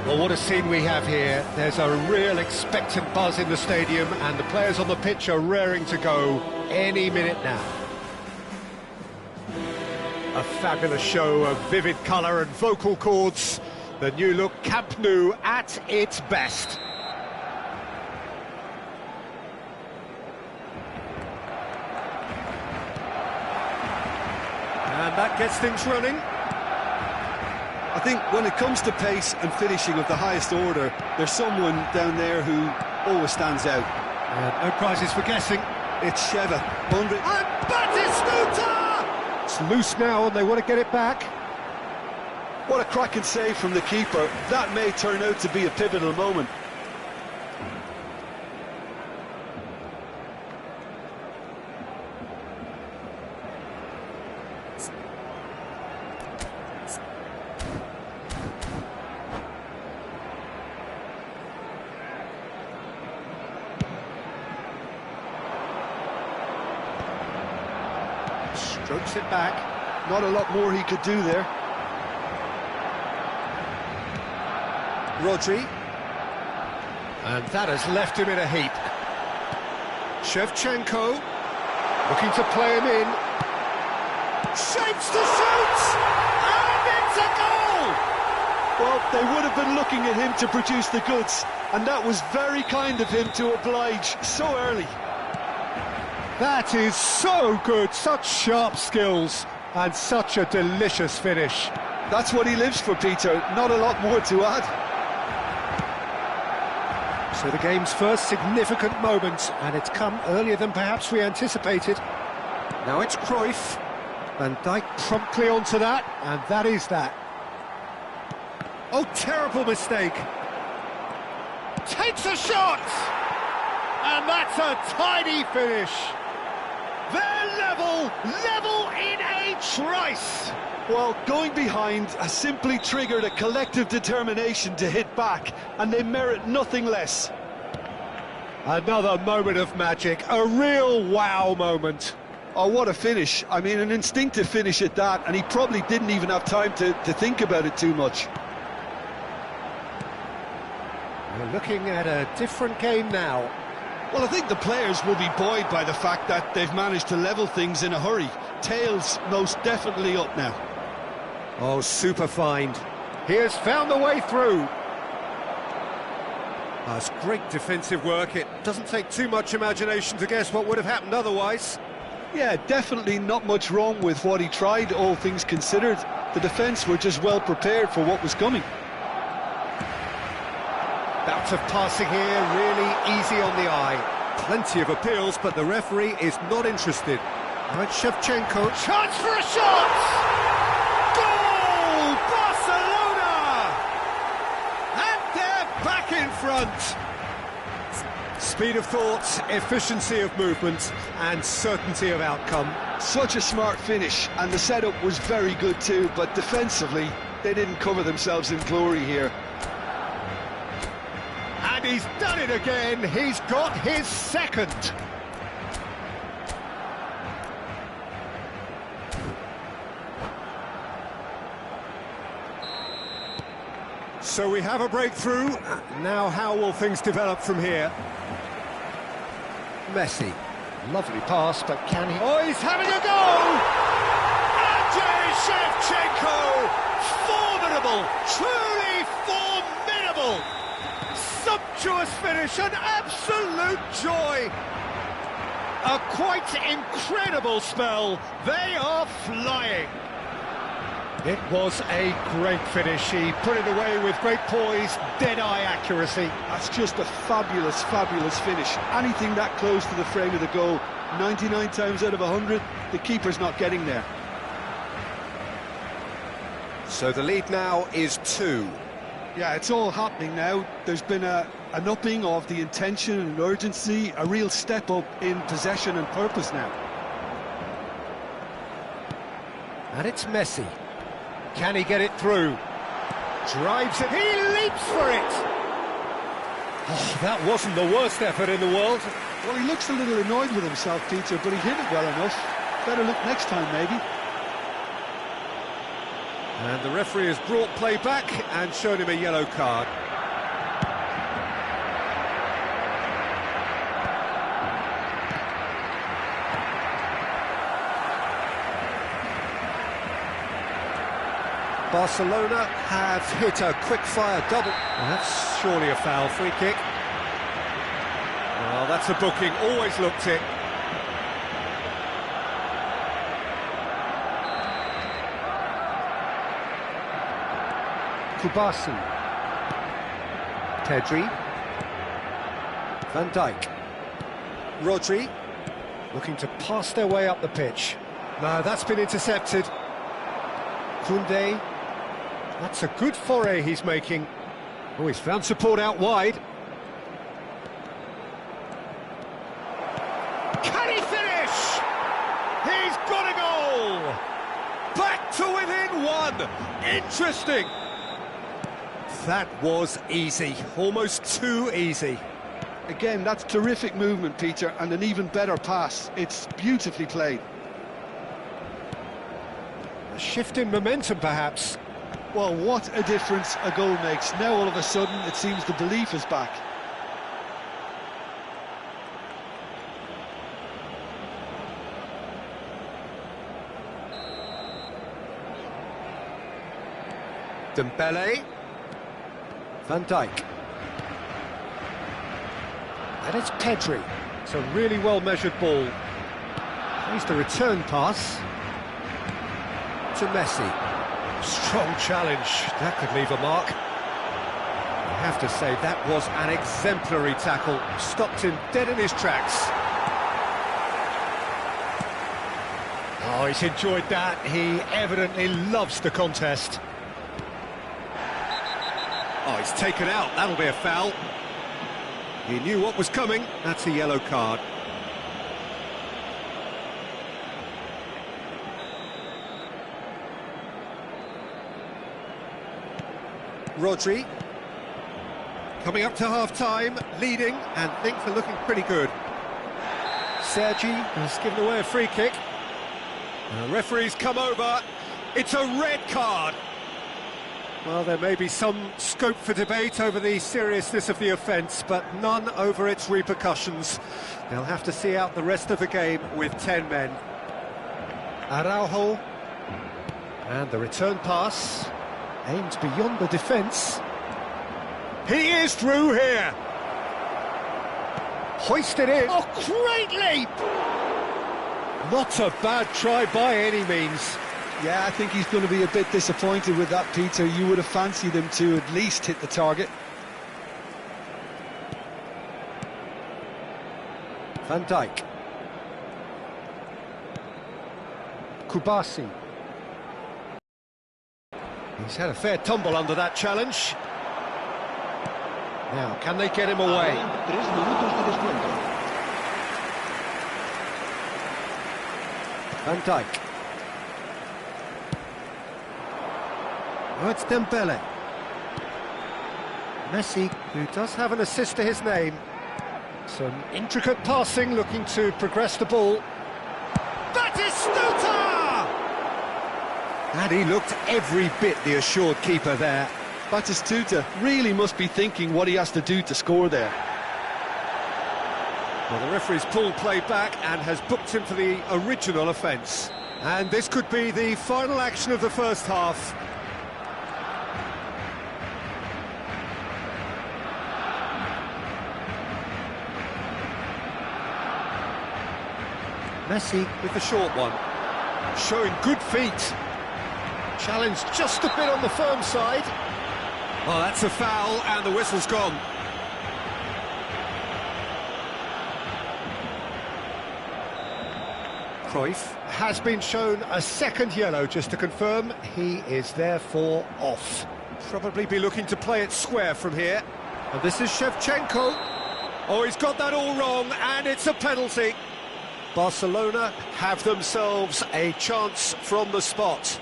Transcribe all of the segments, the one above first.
Well, what a scene we have here. There's a real expectant buzz in the stadium, and the players on the pitch are raring to go any minute now. A fabulous show of vivid colour and vocal cords. The new look Camp Nou at its best. And that gets things running. I think when it comes to pace and finishing of the highest order, there's someone down there who always stands out. No prizes for guessing. It's Sheva, 100. And Batistuta! It's loose now and they want to get it back. What a cracking save from the keeper. That may turn out to be a pivotal moment. Strokes it back. Not a lot more he could do there. Rodri. And that has left him in a heap. Shevchenko looking to play him in. Shapes to shoot! And it's a goal! Well, they would have been looking at him to produce the goods, and that was very kind of him to oblige so early. That is so good, such sharp skills, and such a delicious finish. That's what he lives for, Peter, not a lot more to add. So the game's first significant moment, and it's come earlier than perhaps we anticipated. Now it's Cruyff. Van Dijk promptly onto that, and that is that. Oh, terrible mistake. Takes a shot! And that's a tidy finish. They're level in a trice. Well, going behind has simply triggered a collective determination to hit back, and they merit nothing less. Another moment of magic, a real wow moment. Oh, what a finish. I mean, an instinctive finish at that, and he probably didn't even have time to think about it too much. We're looking at a different game now. Well, I think the players will be buoyed by the fact that they've managed to level things in a hurry. Tails most definitely up now. Oh, super find. He has found the way through. That's great defensive work. It doesn't take too much imagination to guess what would have happened otherwise. Yeah, definitely not much wrong with what he tried, all things considered. The defence were just well prepared for what was coming. Bout of passing here, really easy on the eye. Plenty of appeals, but the referee is not interested. Now it's Shevchenko. Chance for a shot! Goal! Barcelona! And they're back in front. Speed of thought, efficiency of movement, and certainty of outcome. Such a smart finish, and the setup was very good too, but defensively, they didn't cover themselves in glory here. And he's done it again, he's got his second. So we have a breakthrough. Now how will things develop from here? Messi, lovely pass, but can he... Oh, he's having a go! Andrei Shevchenko! Formidable, truly formidable! Sumptuous finish, an absolute joy! A quite incredible spell, they are flying! It was a great finish. He put it away with great poise, dead-eye accuracy. That's just a fabulous, fabulous finish. Anything that close to the frame of the goal, 99 times out of 100, the keeper's not getting there. So the lead now is 2. Yeah, it's all happening now. There's been an upping of the intention and urgency, a real step up in possession and purpose now. And it's Messi. Can he get it through? Drives it, he leaps for it! Oh, that wasn't the worst effort in the world. Well, he looks a little annoyed with himself, Peter, but he hit it well enough. Better look next time, maybe. And the referee has brought play back and shown him a yellow card. Barcelona have hit a quick-fire double. Well, that's surely a foul. Free kick. Well, that's a booking. Always looked it. Kubasi. Pedri. Van Dijk. Rodri. Looking to pass their way up the pitch. No, that's been intercepted. Koundé. That's a good foray he's making. Oh, he's found support out wide. Can he finish? He's got a goal! Back to within one! Interesting! That was easy, almost too easy. Again, that's terrific movement, Peter, and an even better pass. It's beautifully played. A shift in momentum, perhaps. Well, what a difference a goal makes. Now, all of a sudden, it seems the belief is back. Dembele. Van Dijk. And it's Pedri. It's a really well-measured ball. Here's the return pass to Messi. Strong challenge. That could leave a mark. I have to say, that was an exemplary tackle. Stopped him dead in his tracks. Oh, he's enjoyed that. He evidently loves the contest. Oh, he's taken out. That'll be a foul. He knew what was coming. That's a yellow card. Rodri. Coming up to half-time, leading, and things are looking pretty good. Sergi has given away a free kick. The referee's come over. It's a red card. Well, there may be some scope for debate over the seriousness of the offence, but none over its repercussions. They'll have to see out the rest of the game with 10 men. Araujo. And the return pass. Aimed beyond the defence. He is through here. Hoisted in. Oh, great leap! Not a bad try by any means. Yeah, I think he's going to be a bit disappointed with that, Peter. You would have fancied him to at least hit the target. Van Dijk. Kubasi. He's had a fair tumble under that challenge. Now, can they get him away? Van Dijk. Oh, it's Dembele. Messi, who does have an assist to his name. Some intricate passing, looking to progress the ball. Batistuta! And he looked every bit the assured keeper there. Batistuta really must be thinking what he has to do to score there. Well, the referee's pulled play back and has booked him for the original offence. And this could be the final action of the first half. Messi with the short one. Showing good feet. Challenge just a bit on the firm side. Oh, that's a foul, and the whistle's gone. Cruyff has been shown a second yellow, just to confirm. He is therefore off. Probably be looking to play it square from here. And this is Shevchenko. Oh, he's got that all wrong, and it's a penalty. Barcelona have themselves a chance from the spot.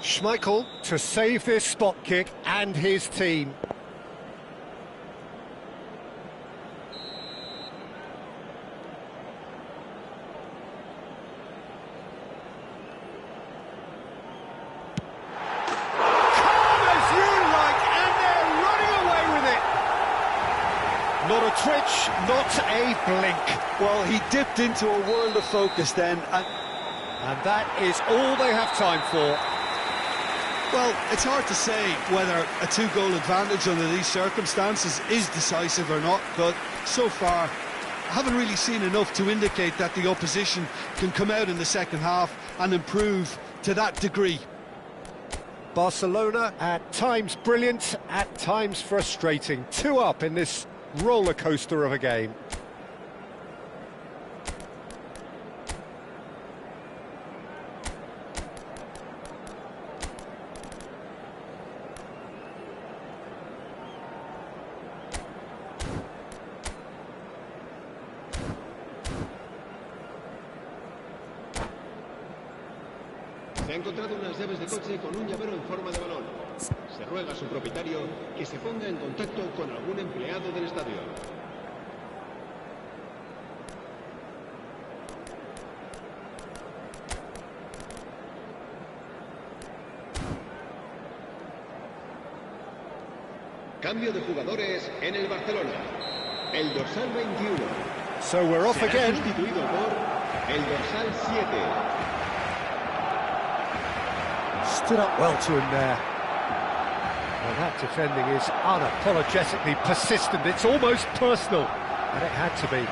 Schmeichel to save this spot kick and his team. Not a twitch, not a blink. Well, he dipped into a world of focus then, and that is all they have time for. Well, it's hard to say whether a two-goal advantage under these circumstances is decisive or not, but so far, I haven't really seen enough to indicate that the opposition can come out in the second half and improve to that degree. Barcelona, at times brilliant, at times frustrating. 2 up in this roller coaster of a game. Se ha encontrado unas llaves de coche con un llavero en forma de balón. Se ruega a su propietario que se ponga en contacto con algún empleado del estadio. Cambio de jugadores en el Barcelona. El dorsal 21. So we're off será again. Sustituido por el dorsal 7. Stood up well to him there. Well, that defending is unapologetically persistent. It's almost personal, and it had to be.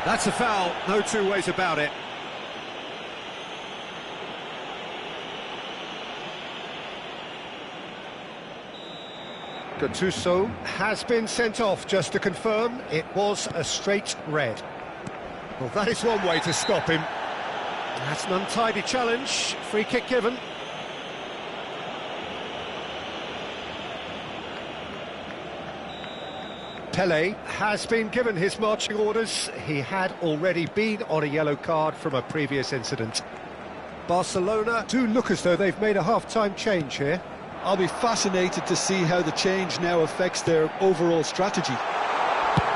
That's a foul, no two ways about it. Gattuso has been sent off, just to confirm. It was a straight red. Well, that is one way to stop him. That's an untidy challenge. Free kick given. Pelé has been given his marching orders. He had already been on a yellow card from a previous incident. Barcelona do look as though they've made a half-time change here. I'll be fascinated to see how the change now affects their overall strategy.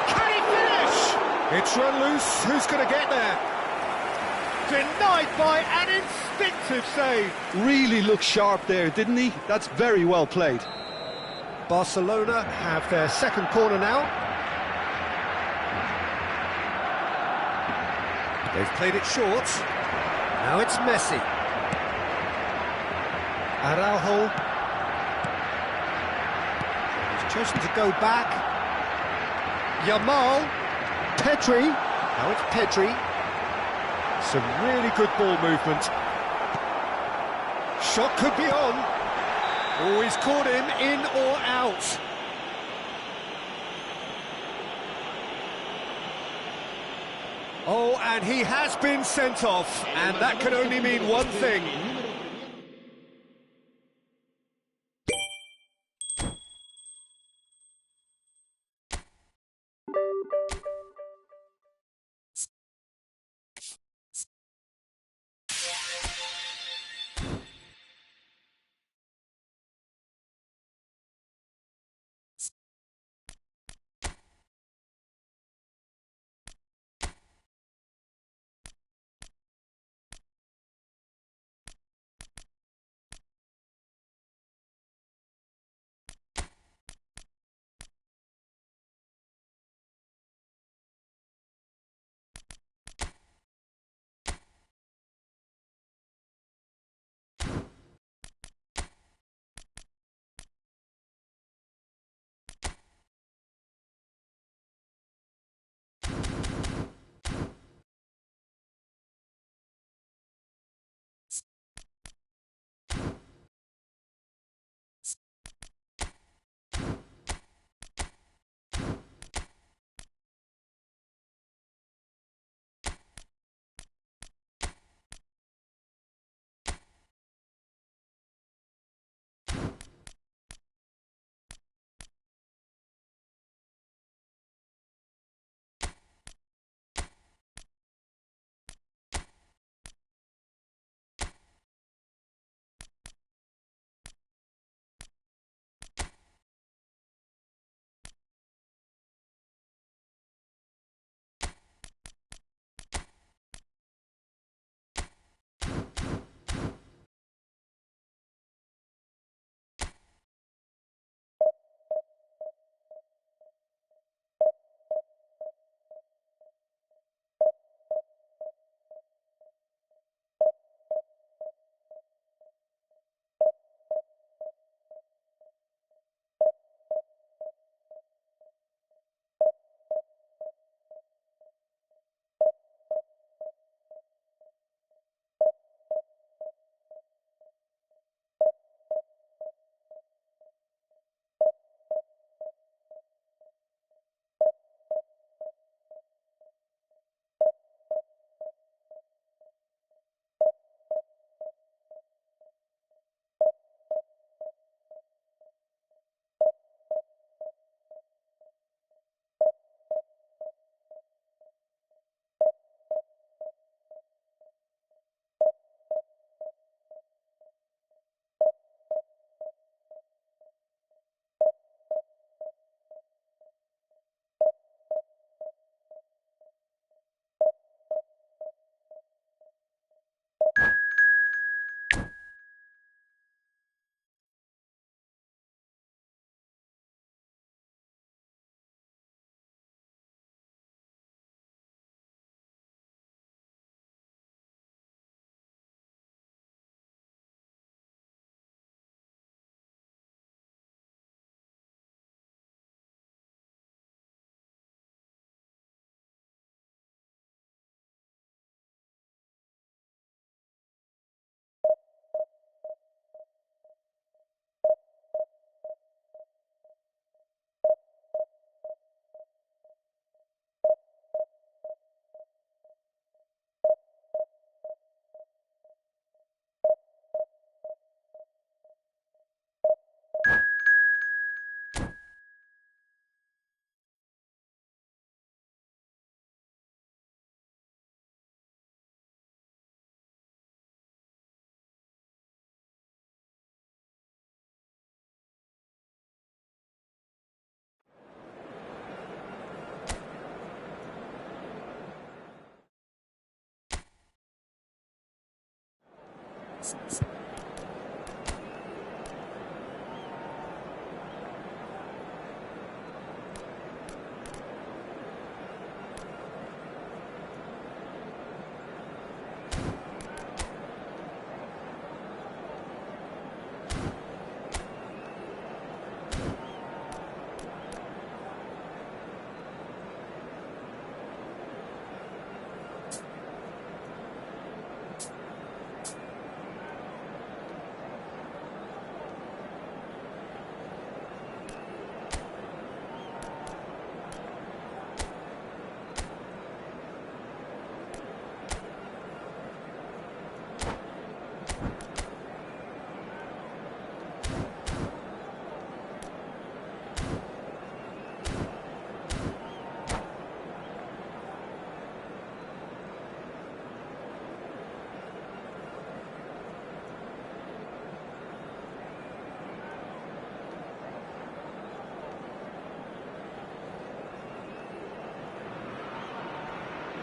Can he finish? It's run loose. Who's going to get there? Denied by an instinctive save. Really looked sharp there, didn't he? That's very well played. Barcelona have their second corner now. They've played it short. Now it's Messi. Araujo. He's chosen to go back. Yamal. Pedri. Now it's Pedri. Some really good ball movement. Shot could be on. Oh, he's caught him in or out. Oh, and he has been sent off, and that can only mean one thing.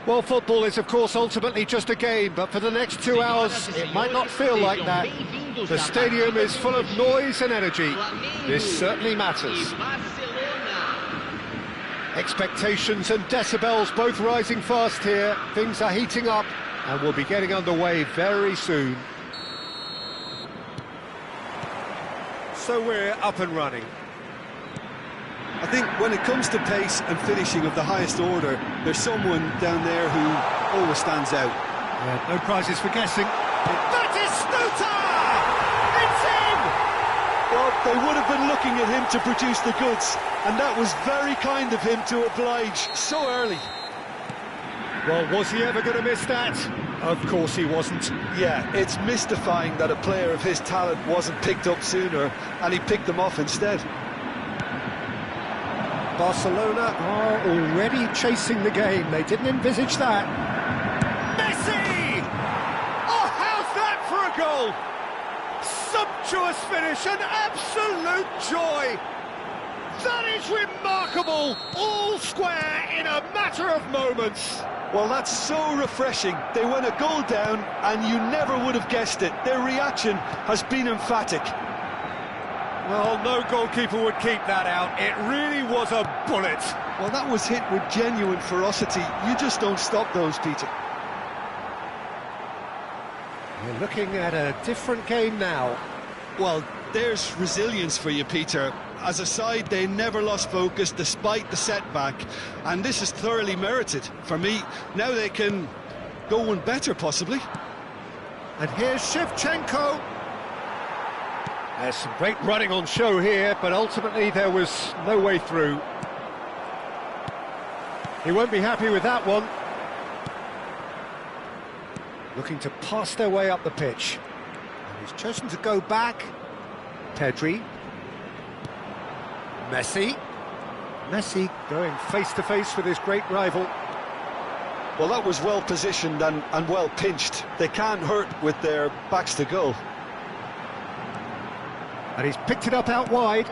Well, football is, of course, ultimately just a game, but for the next 2 hours, it might not feel like that. The stadium is full of noise and energy. This certainly matters. Expectations and decibels both rising fast here. Things are heating up, and we'll be getting underway very soon. So we're up and running. I think when it comes to pace and finishing of the highest order, there's someone down there who always stands out. Yeah, no prizes for guessing. Batistuta! It's in! Well, they would have been looking at him to produce the goods, and that was very kind of him to oblige so early. Well, was he ever going to miss that? Of course he wasn't. Yeah, it's mystifying that a player of his talent wasn't picked up sooner, and he picked them off instead. Barcelona are already chasing the game. They didn't envisage that. Messi! Oh, how's that for a goal? Sumptuous finish, an absolute joy. That is remarkable. All square in a matter of moments. Well, that's so refreshing. They went a goal down, and you never would have guessed it. Their reaction has been emphatic. Well, no goalkeeper would keep that out. It really was a bullet. Well, that was hit with genuine ferocity. You just don't stop those, Peter. We're looking at a different game now. Well, there's resilience for you, Peter. As a side, they never lost focus despite the setback, and this is thoroughly merited. For me, now they can go one better, possibly. And here's Shevchenko. There's some great running on show here, but ultimately there was no way through. He won't be happy with that one. Looking to pass their way up the pitch. And he's chosen to go back. Pedri. Messi. Messi going face-to-face with his great rival. Well, that was well positioned and well pinched. They can't hurt with their backs to goal. And he's picked it up out wide.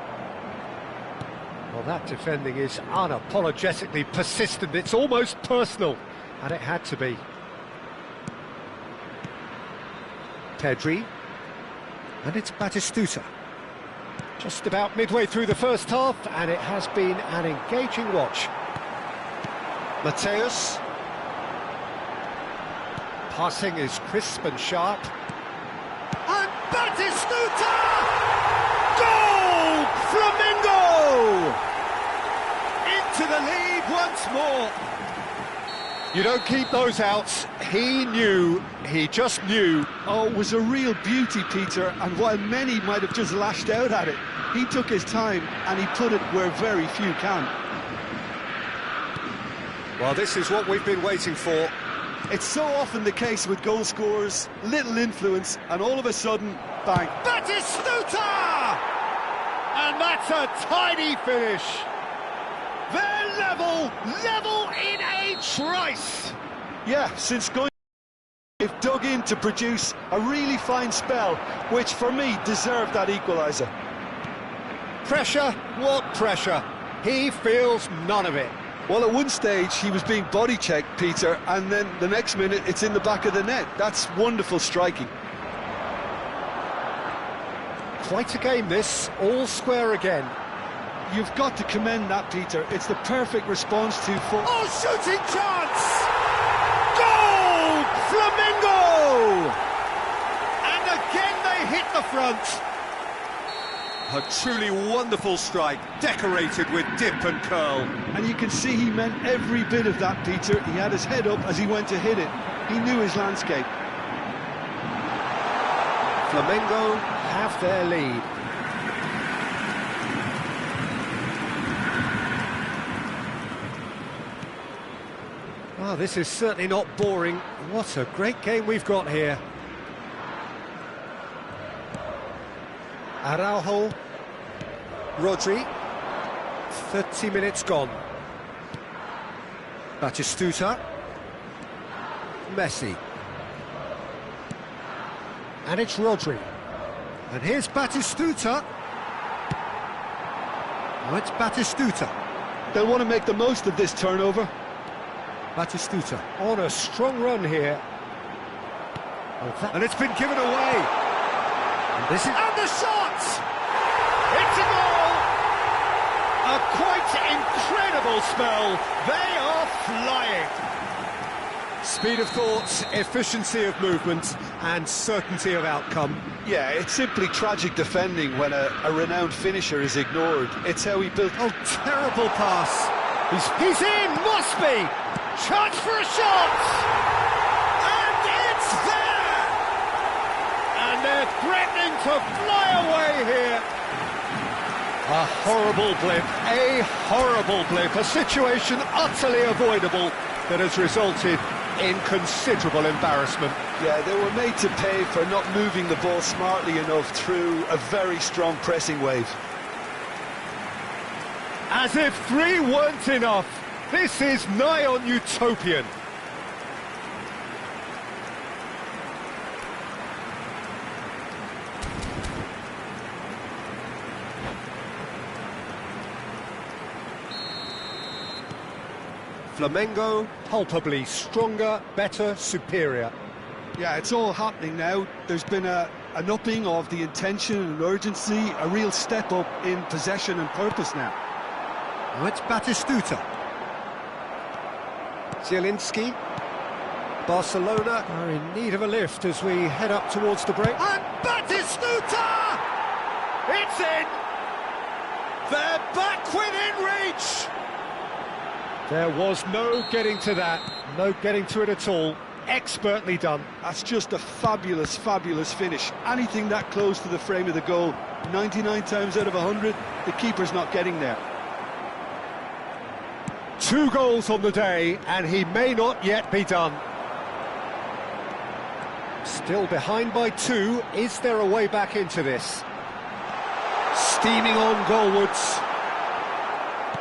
Well, that defending is unapologetically persistent. It's almost personal, and it had to be. Pedri. And it's Batistuta. Just about midway through the first half, and it has been an engaging watch. Mateus. Passing is crisp and sharp. And Batistuta! Goal! Flamingo! Into the lead once more. You don't keep those outs. He knew, he just knew. Oh, it was a real beauty, Peter, and while many might have just lashed out at it, he took his time and he put it where very few can. Well, this is what we've been waiting for. It's so often the case with goal scorers, little influence, and all of a sudden, bang. Batistuta! And that's a tidy finish. They're level in a trice. Yeah, since going, they've dug in to produce a really fine spell, which for me deserved that equaliser. Pressure? What pressure? He feels none of it. Well, at one stage he was being body-checked, Peter, and then the next minute it's in the back of the net. That's wonderful striking. Quite a game this, all square again. You've got to commend that, Peter. It's the perfect response to... Oh, shooting chance! Goal! Flamengo! And again they hit the front. A truly wonderful strike, decorated with dip and curl. And you can see he meant every bit of that, Peter. He had his head up as he went to hit it. He knew his landscape. Flamengo have their lead. Oh, this is certainly not boring. What a great game we've got here. Araujo, Rodri, 30 minutes gone. Batistuta, Messi. And it's Rodri. And here's Batistuta. Oh, it's Batistuta. They'll want to make the most of this turnover. Batistuta on a strong run here. And it's been given away. And this is... And the shot! It's a goal! A quite incredible spell. They are flying. Speed of thought, efficiency of movement, and certainty of outcome. Yeah, it's simply tragic defending when a renowned finisher is ignored. It's how he built... Oh, terrible pass. He's in, must be. Chance for a shot! And it's there! And they're threatening to fly away here. A horrible blip, a situation utterly avoidable that has resulted in considerable embarrassment. Yeah, they were made to pay for not moving the ball smartly enough through a very strong pressing wave. As if 3 weren't enough, this is nigh on utopian. Flamengo, palpably stronger, better, superior. Yeah, it's all happening now. There's been an upping of the intention and urgency, a real step up in possession and purpose now. Oh, it's Batistuta. Zielinski. Barcelona are in need of a lift as we head up towards the break. And Batistuta! It's in! They're back within reach! There was no getting to that, no getting to it at all. Expertly done. That's just a fabulous, fabulous finish. Anything that close to the frame of the goal, 99 times out of 100, the keeper's not getting there. 2 goals on the day, and he may not yet be done. Still behind by 2. Is there a way back into this? Steaming on goalwards.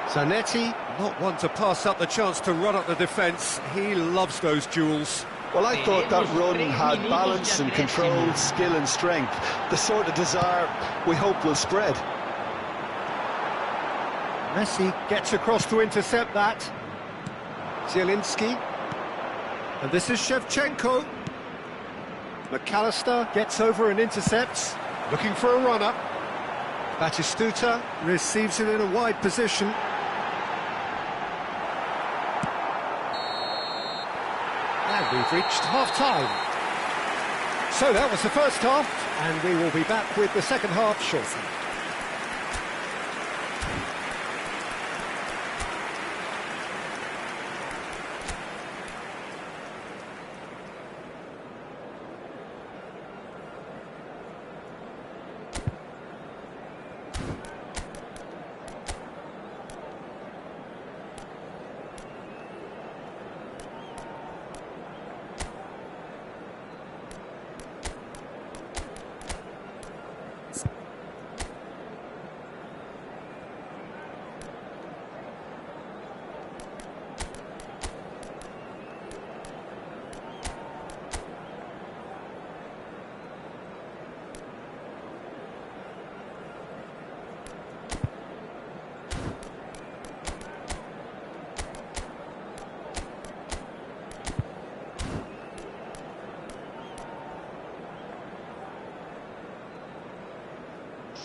Zanetti, not one to pass up the chance to run up the defence. He loves those duels. Well, I thought that run had balance and control, skill and strength. The sort of desire we hope will spread. Messi gets across to intercept that. Zielinski. And this is Shevchenko. McAllister gets over and intercepts, looking for a run-up. Batistuta receives it in a wide position. And we've reached half-time. So that was the first half, and we will be back with the second half shortly.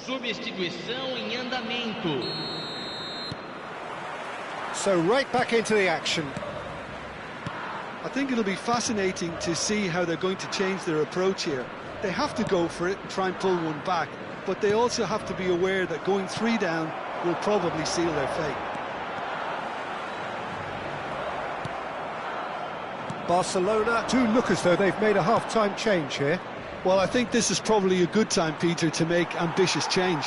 Substituição em andamento. So right back into the action. I think it'll be fascinating to see how they're going to change their approach here. They have to go for it and try and pull one back, but they also have to be aware that going 3 down will probably seal their fate. Barcelona do look as though they've made a half-time change here. Well, I think this is probably a good time, Peter, to make ambitious change.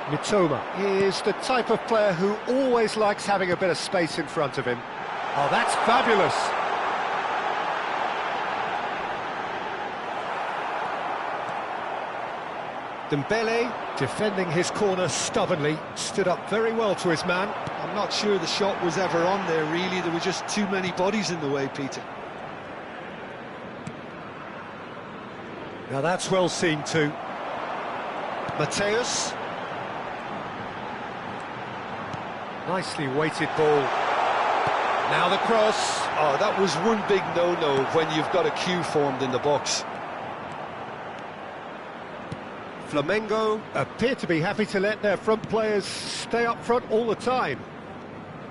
Mitoma is the type of player who always likes having a bit of space in front of him. Oh, that's fabulous! Dembele, defending his corner stubbornly, stood up very well to his man. I'm not sure the shot was ever on there, really. There were just too many bodies in the way, Peter. Now that's well seen too. Mateus. Nicely weighted ball. Now the cross. Oh, that was one big no-no when you've got a queue formed in the box. Flamengo appear to be happy to let their front players stay up front all the time.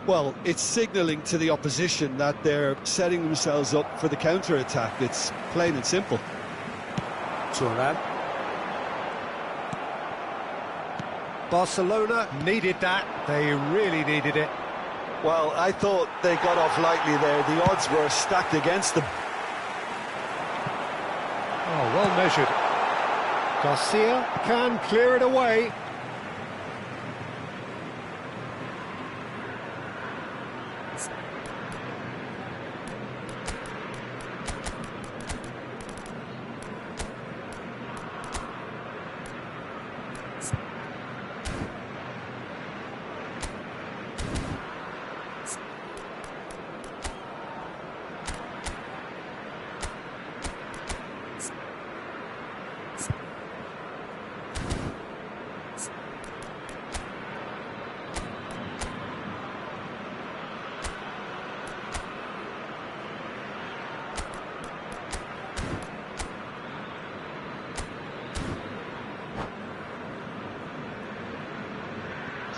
Well, it's signalling to the opposition that they're setting themselves up for the counter-attack. It's plain and simple. Turan. Barcelona needed that. They really needed it. Well, I thought they got off lightly there. The odds were stacked against them. Oh, well measured. Garcia can clear it away.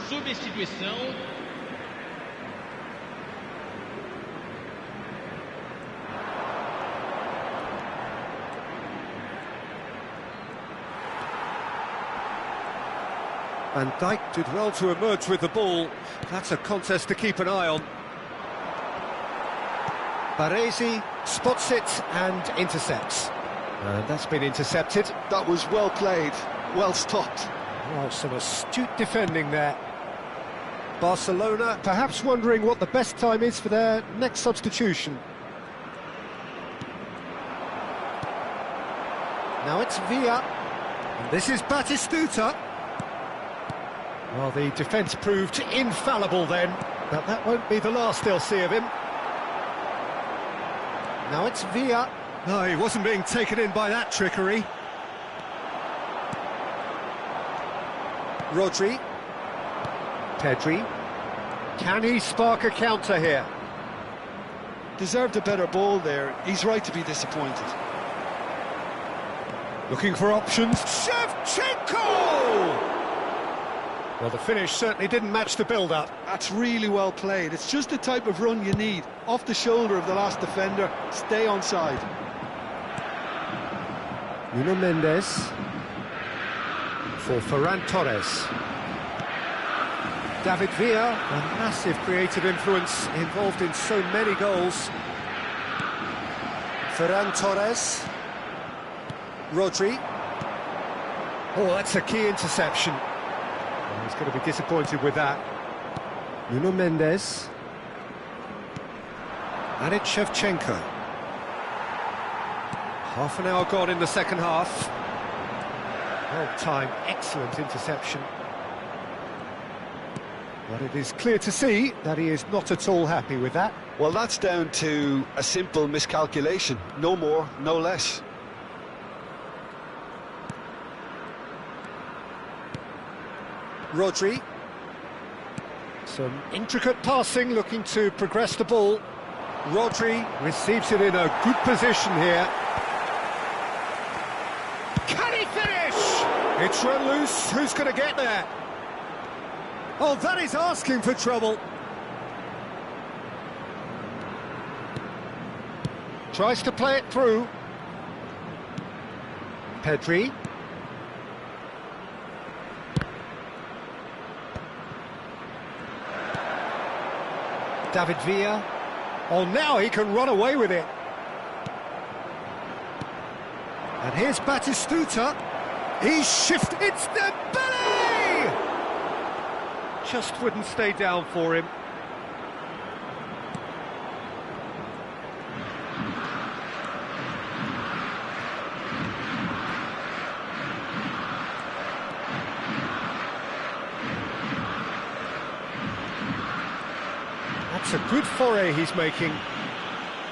Substituição. Van Dijk did well to emerge with the ball. That's a contest to keep an eye on. Baresi spots it and intercepts. And that's been intercepted. That was well played, well stopped. Well, some astute defending there. Barcelona perhaps wondering what the best time is for their next substitution. Now it's Villa. And this is Batistuta. Well, the defence proved infallible then, but that won't be the last they'll see of him. Now it's Villa. No, he wasn't being taken in by that trickery. Rodri. Pedri. Can he spark a counter here? Deserved a better ball there. He's right to be disappointed. Looking for options. Shevchenko! Well, the finish certainly didn't match the build-up. That's really well played. It's just the type of run you need. Off the shoulder of the last defender, stay onside. Nuno Mendes for Ferran Torres. David Villa, a massive creative influence involved in so many goals. Ferran Torres. Rodri. Oh, that's a key interception. Well, he's going to be disappointed with that. Nuno Mendes. And it's Shevchenko. Half an hour gone in the second half. Well timed, excellent interception. But it is clear to see that he is not at all happy with that. Well, that's down to a simple miscalculation. No more, no less. Rodri. Some intricate passing, looking to progress the ball. Rodri receives it in a good position here. Can he finish? It's run loose. Who's going to get there? Oh, that is asking for trouble. Tries to play it through. Pedri. David Villa. Oh, now he can run away with it. And here's Batistuta. He's shifted. It's Dembele! Just wouldn't stay down for him. That's a good foray he's making.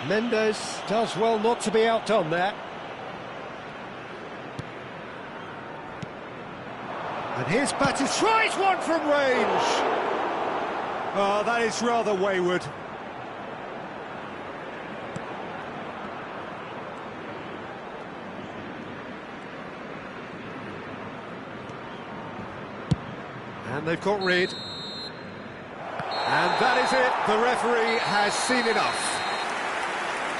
Mendes does well not to be outdone there. And here's Batis, tries one from range! Oh, that is rather wayward. And they've got rid. And that is it, the referee has seen enough.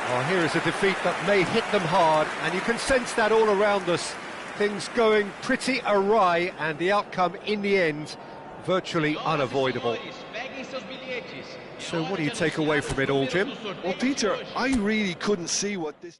Oh, here is a defeat that may hit them hard, and you can sense that all around us. Things going pretty awry, and the outcome in the end virtually unavoidable. So what do you take away from it all, Jim? Well, Peter, I really couldn't see what this...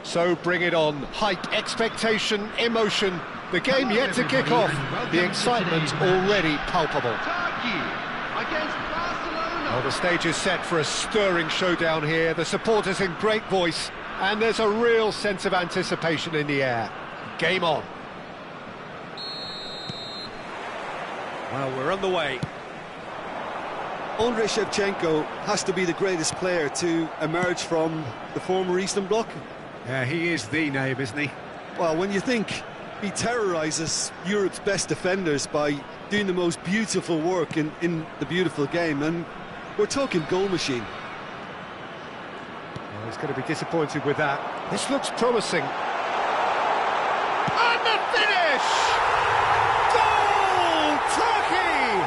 So bring it on. Hype, expectation, emotion. The game yet to kick off. The excitement already palpable. Well, the stage is set for a stirring showdown here. The supporters in great voice, and there's a real sense of anticipation in the air. Game on. Well, we're on the way. Andrei Shevchenko has to be the greatest player to emerge from the former Eastern Bloc. Yeah, he is the name, isn't he? Well, when you think he terrorises Europe's best defenders by doing the most beautiful work in the beautiful game, and we're talking goal machine. Well, he's going to be disappointed with that. This looks promising. And the finish! Goal! Turkey!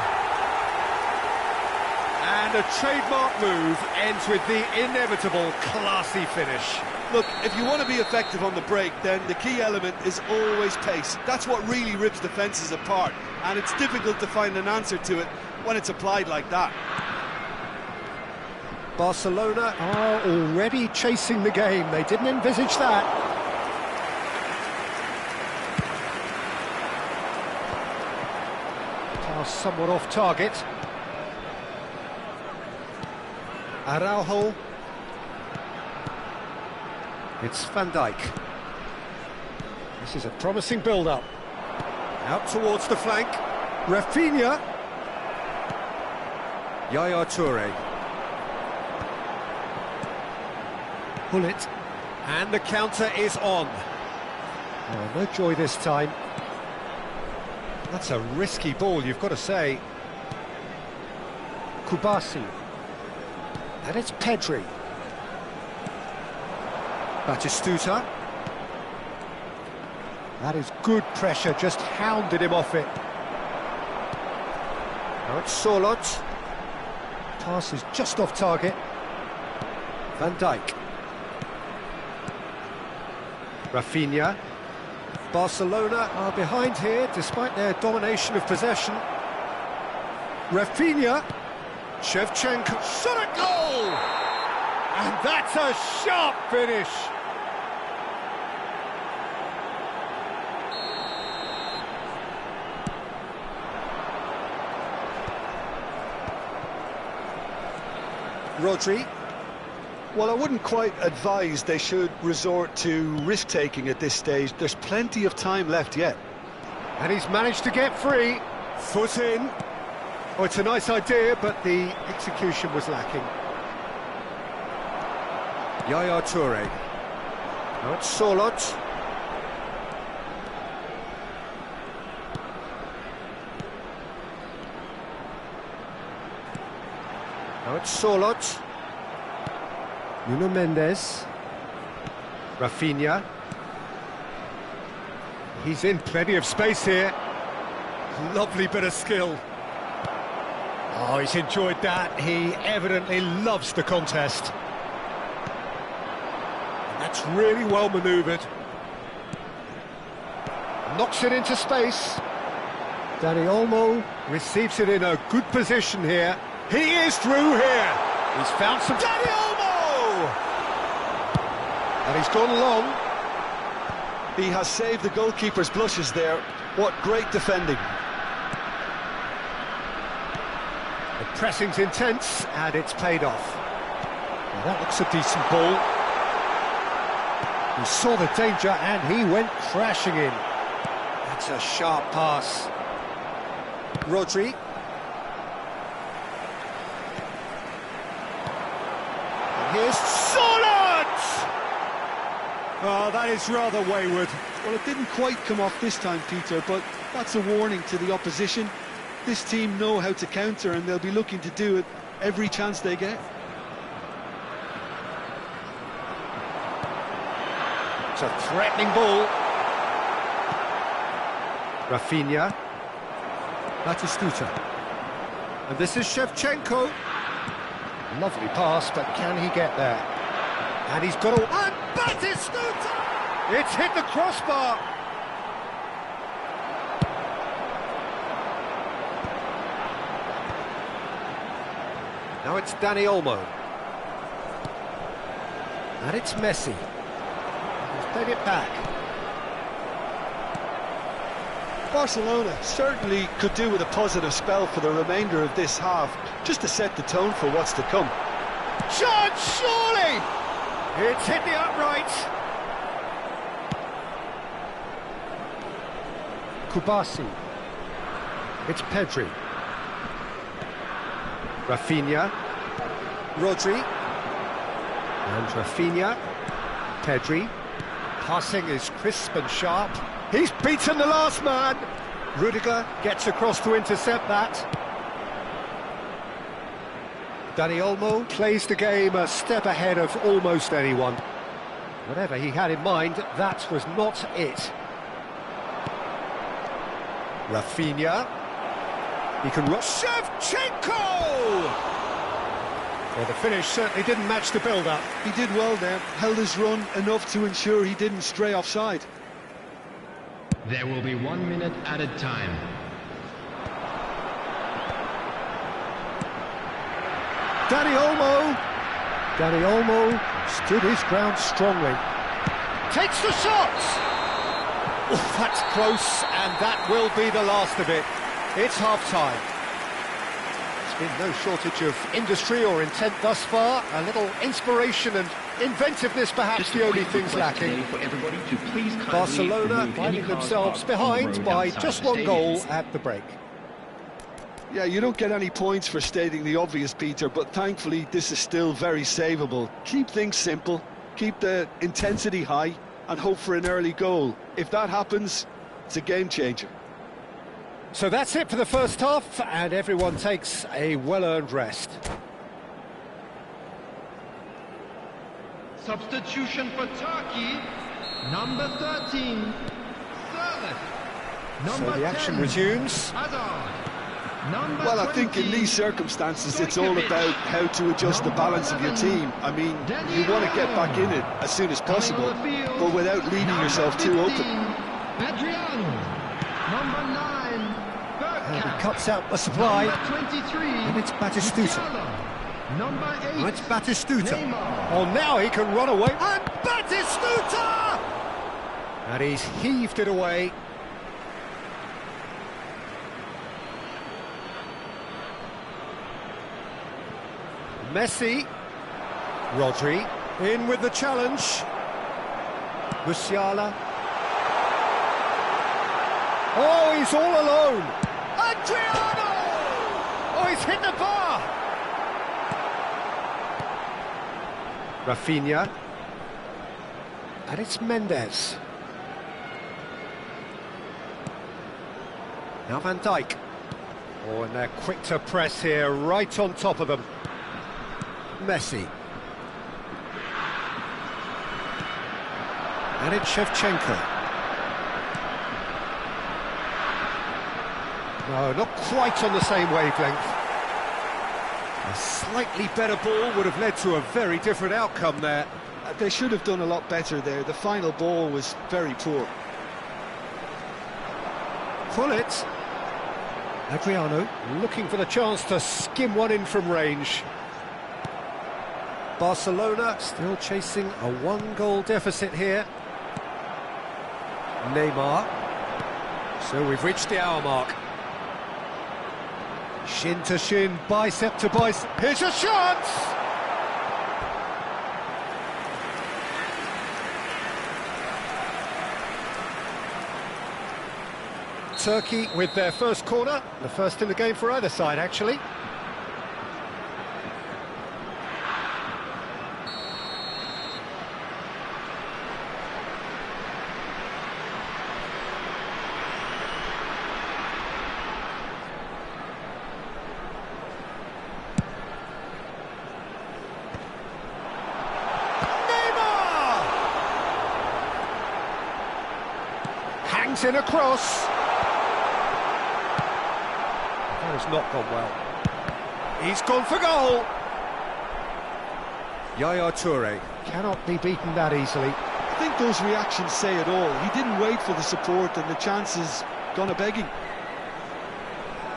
And a trademark move ends with the inevitable classy finish. Look, if you want to be effective on the break, then the key element is always pace. That's what really rips defences apart, and it's difficult to find an answer to it when it's applied like that. Barcelona are already chasing the game. They didn't envisage that. Pass somewhat off target. Araujo. It's Van Dijk. This is a promising build-up. Out towards the flank. Rafinha. Yaya Toure. Pull it. And the counter is on. Oh, no joy this time. That's a risky ball, you've got to say. Kubasi. And it's Pedri. Batistuta. That is good pressure, just hounded him off it. Now it's Sorloth. Pass is just off target. Van Dijk. Rafinha. Barcelona are behind here, despite their domination of possession. Rafinha. Shevchenko. Shot a goal! And that's a sharp finish. Rodri. Well, I wouldn't quite advise they should resort to risk-taking at this stage. There's plenty of time left yet. And he's managed to get free. Foot in. Oh, it's a nice idea, but the execution was lacking. Yaya Toure. Now it's Sorloth. Now it's Sorloth. Nuno Mendes. Rafinha. He's in plenty of space here. Lovely bit of skill. Oh, he's enjoyed that. He evidently loves the contest. And that's really well manoeuvred. Knocks it into space. Dani Olmo receives it in a good position here. He is through here. He's found some... Dani Olmo! And he's gone long. He has saved the goalkeeper's blushes there. What great defending. The pressing's intense, and it's paid off. Now that looks a decent ball. He saw the danger, and he went crashing in. That's a sharp pass. Rodri. And here's Sorloth! Oh, that is rather wayward. Well, it didn't quite come off this time, Peter, but that's a warning to the opposition. This team know how to counter, and they'll be looking to do it every chance they get. It's a threatening ball. Rafinha. Batistuta. And this is Shevchenko. Lovely pass, but can he get there? And he's got a... And Batistuta! It's hit the crossbar. Now it's Dani Olmo. And it's Messi. He's played it back. Barcelona certainly could do with a positive spell for the remainder of this half, just to set the tone for what's to come. Shot, surely! It's hit the upright. Kubasi. It's Pedri. Rafinha. Rodri. And Rafinha. Pedri. Passing is crisp and sharp. He's beaten the last man. Rudiger gets across to intercept that. Dani Olmo plays the game a step ahead of almost anyone. Whatever he had in mind, that was not it. Rafinha. He can rush. Shevchenko! Well, the finish certainly didn't match the build-up. He did well there, held his run enough to ensure he didn't stray offside. There will be 1 minute added time. Dani Olmo. Dani Olmo stood his ground strongly. Takes the shot! Oh, that's close, and that will be the last of it. It's half-time. There's been no shortage of industry or intent thus far. A little inspiration and inventiveness, perhaps the only things lacking. Barcelona finding themselves behind by just one goal at the break. Yeah, you don't get any points for stating the obvious, Peter, but thankfully this is still very savable. Keep things simple, keep the intensity high, and hope for an early goal. If that happens, it's a game changer. So that's it for the first half, and everyone takes a well-earned rest. Substitution for Turkey, number 13, So the action resumes. Well, I think in these circumstances it's all about how to adjust the balance of your team. I mean, you want to get back in it as soon as possible, but without leaving yourself too open. And he cuts out the supply, and it's Batistuta. Oh, it's Batistuta. Oh, now he can run away, and Batistuta! And he's heaved it away. Messi, Rodri, in with the challenge. Musiala. Oh, he's all alone. Adriano! Oh, he's hit the bar. Rafinha. And it's Mendes. Now Van Dijk. Oh, and they're quick to press here, right on top of them. Messi. And it's Shevchenko. No, not quite on the same wavelength. A slightly better ball would have led to a very different outcome there. They should have done a lot better there. The final ball was very poor. Pullet. Adriano looking for the chance to skim one in from range. Barcelona still chasing a one-goal deficit here. Neymar. So we've reached the hour mark. Shin to shin, bicep to bicep. Here's a shot! Turkey with their first corner, the first in the game for either side, actually. Hangs in a cross. That has not gone well. He's gone for goal. Yaya Toure cannot be beaten that easily. I think those reactions say it all. He didn't wait for the support and the chances gone a-begging.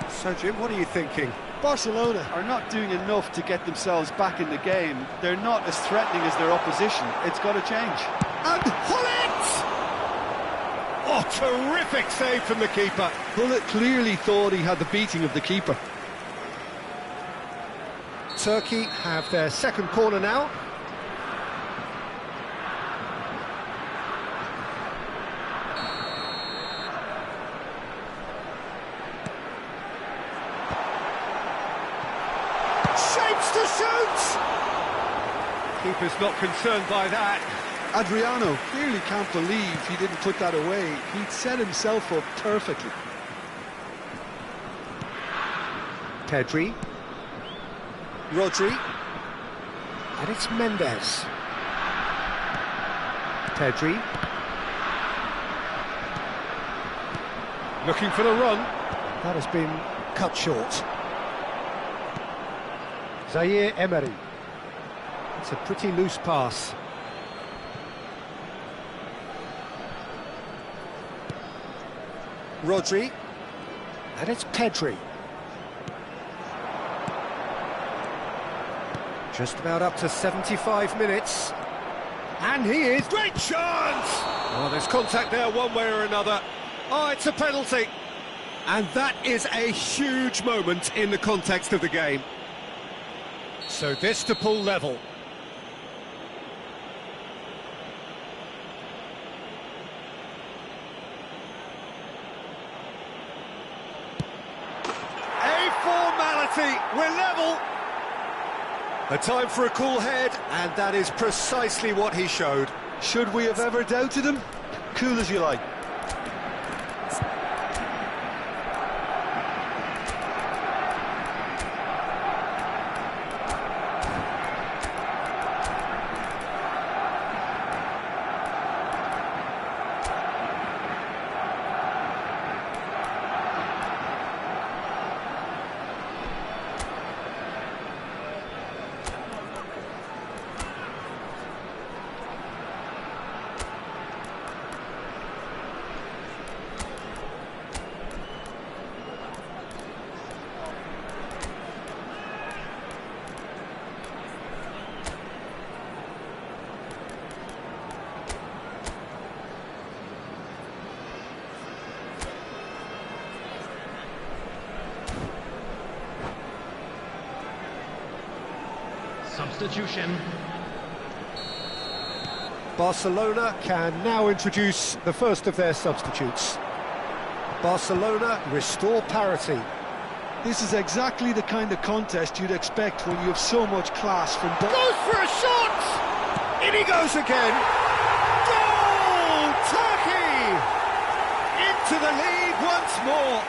So, Jim, what are you thinking? Barcelona are not doing enough to get themselves back in the game. They're not as threatening as their opposition. It's got to change. And Hullet! Oh, terrific save from the keeper. Hullet clearly thought he had the beating of the keeper. Turkey have their second corner now. Shapes to shoot! Keeper's not concerned by that. Adriano clearly can't believe he didn't put that away. He'd set himself up perfectly. Pedri. Rodri. And it's Mendes. Pedri. Looking for the run. That has been cut short. Zaire Emery. It's a pretty loose pass. Rodri, and it's Pedri. Just about up to 75 minutes. And he is... Great chance! Oh, there's contact there one way or another. Oh, it's a penalty. And that is a huge moment in the context of the game. So this to pull level. We're level. A time for a cool head, and that is precisely what he showed. Should we have ever doubted him? Cool as you like. substitution. Barcelona can now introduce the first of their substitutes. Barcelona restore parity. This is exactly the kind of contest you'd expect when you have so much class from both. Goes for a shot! In he goes again! Goal! Turkey! Into the lead once more.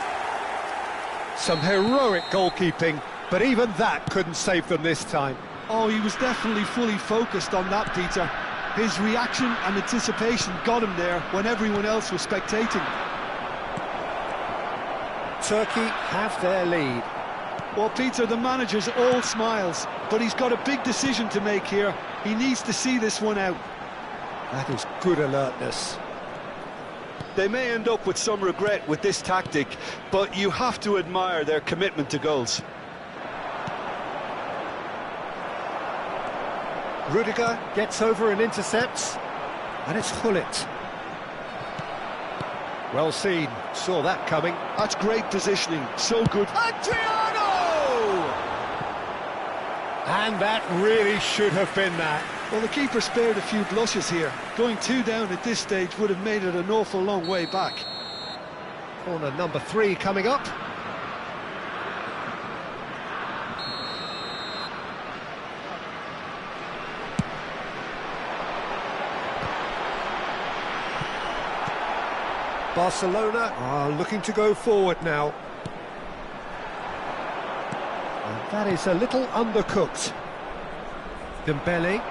Some heroic goalkeeping, but even that couldn't save them this time. Oh, he was definitely fully focused on that, Peter. His reaction and anticipation got him there when everyone else was spectating. Turkey have their lead. Well, Peter, the manager's all smiles, but he's got a big decision to make here. He needs to see this one out. That is good alertness. They may end up with some regret with this tactic, but you have to admire their commitment to goals. Rudiger gets over and intercepts, and it's Hullet. Well seen, saw that coming. That's great positioning, so good. Adriano! And that really should have been that. Well, the keeper spared a few blushes here. Going 2 down at this stage would have made it an awful long way back. Corner number 3 coming up. Barcelona are looking to go forward now. And that is a little undercooked. Dembele.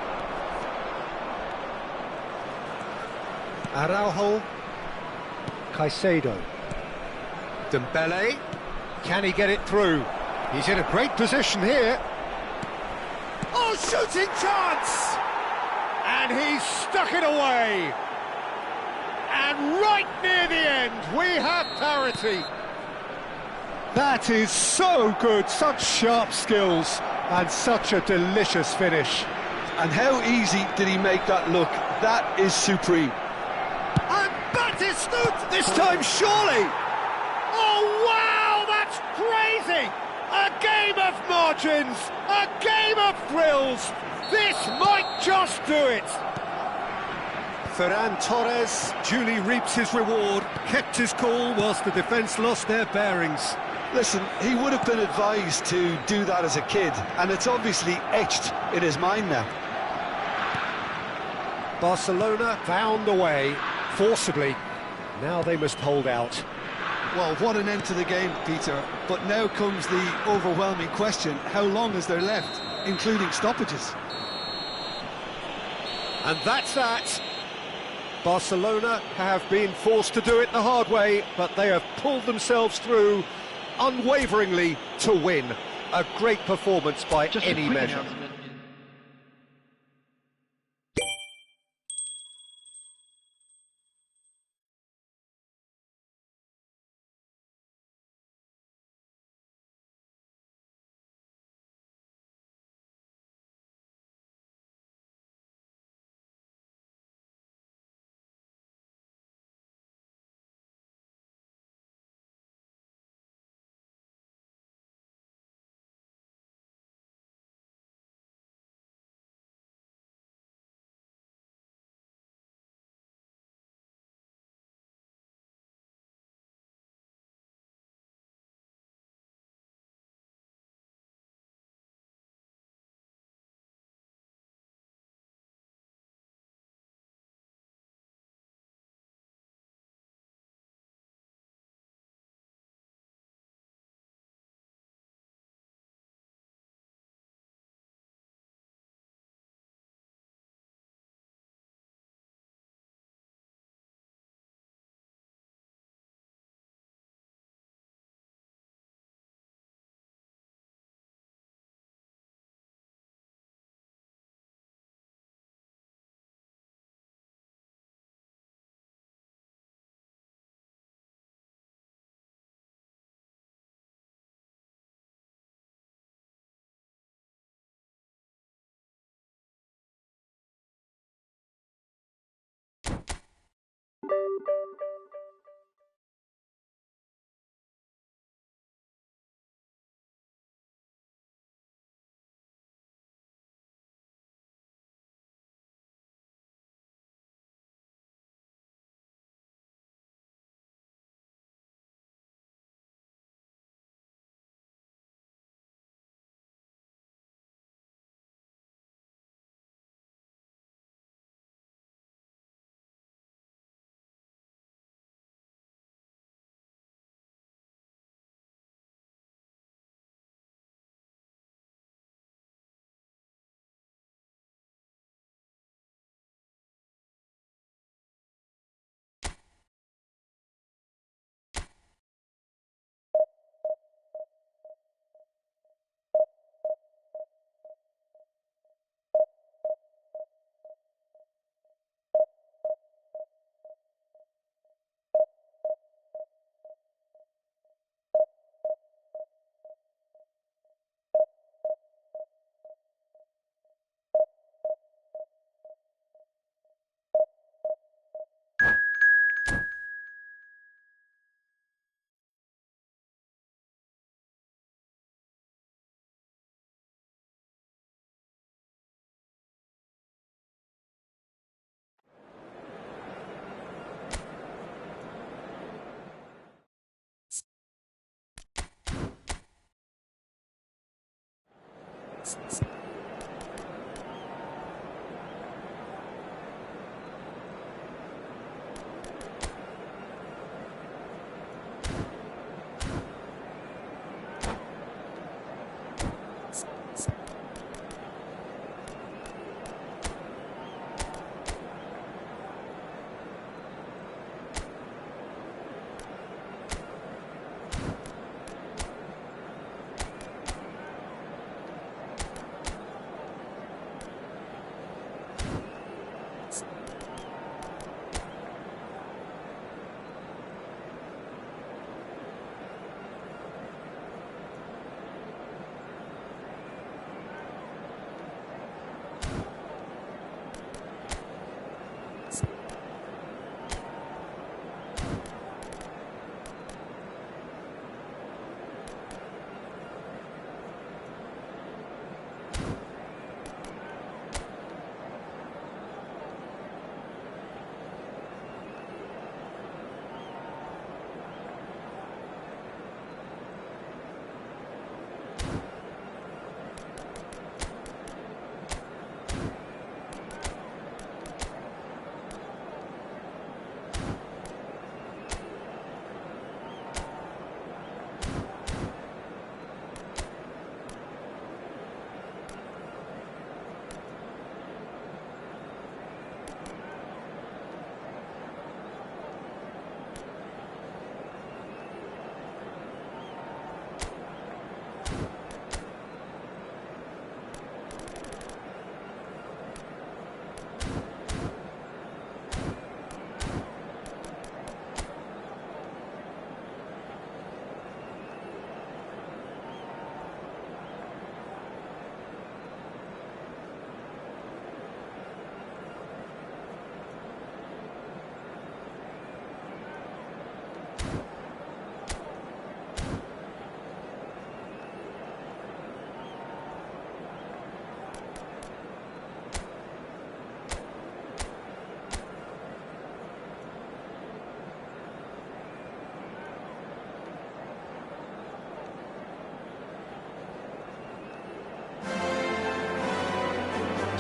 Araujo. Caicedo. Dembele. Can he get it through? He's in a great position here. Oh, shooting chance! And he's stuck it away. And right near the end, we have parity. That is so good, such sharp skills, and such a delicious finish. And how easy did he make that look? That is supreme. And Batistuta, this time surely. Oh, wow, that's crazy. A game of margins, a game of thrills. This might just do it. Ferran Torres duly reaps his reward, kept his cool whilst the defence lost their bearings. Listen, he would have been advised to do that as a kid, and it's obviously etched in his mind now. Barcelona found a way, forcibly. Now they must hold out. Well, what an end to the game, Peter. But now comes the overwhelming question, how long is there left, including stoppages? And that's that. Barcelona have been forced to do it the hard way, but they have pulled themselves through unwaveringly to win. A great performance by any measure.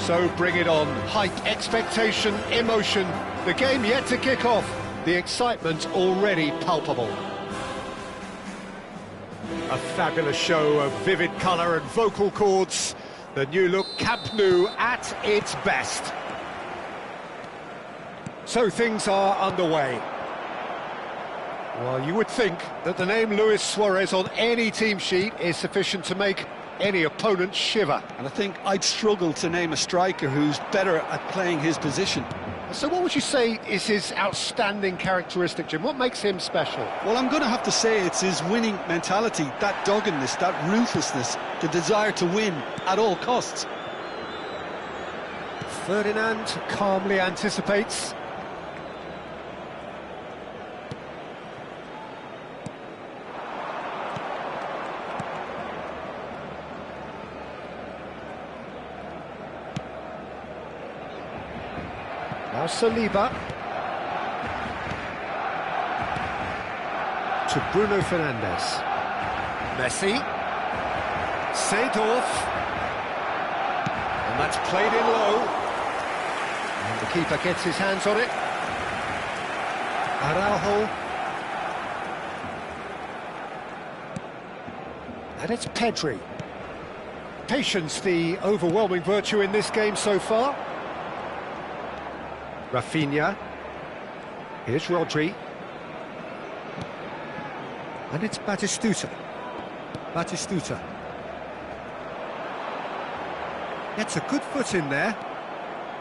So bring it on. Hype, expectation, emotion. The game yet to kick off. The excitement already palpable. A fabulous show of vivid colour and vocal cords. The new look Camp Nou at its best. So things are underway. Well, you would think that the name Luis Suarez on any team sheet is sufficient to make any opponent shiver. And I think I'd struggle to name a striker who's better at playing his position. So what would you say is his outstanding characteristic, Jim? What makes him special? Well, I'm going to have to say it's his winning mentality, that doggedness, that ruthlessness, the desire to win at all costs. Ferdinand calmly anticipates. Now Saliba to Bruno Fernandes. Messi. Seedorf. And that's played in low. And the keeper gets his hands on it. Araujo. And it's Pedri. Patience, the overwhelming virtue in this game so far. Rafinha. Here's Rodri. And it's Batistuta. Batistuta. Gets a good foot in there.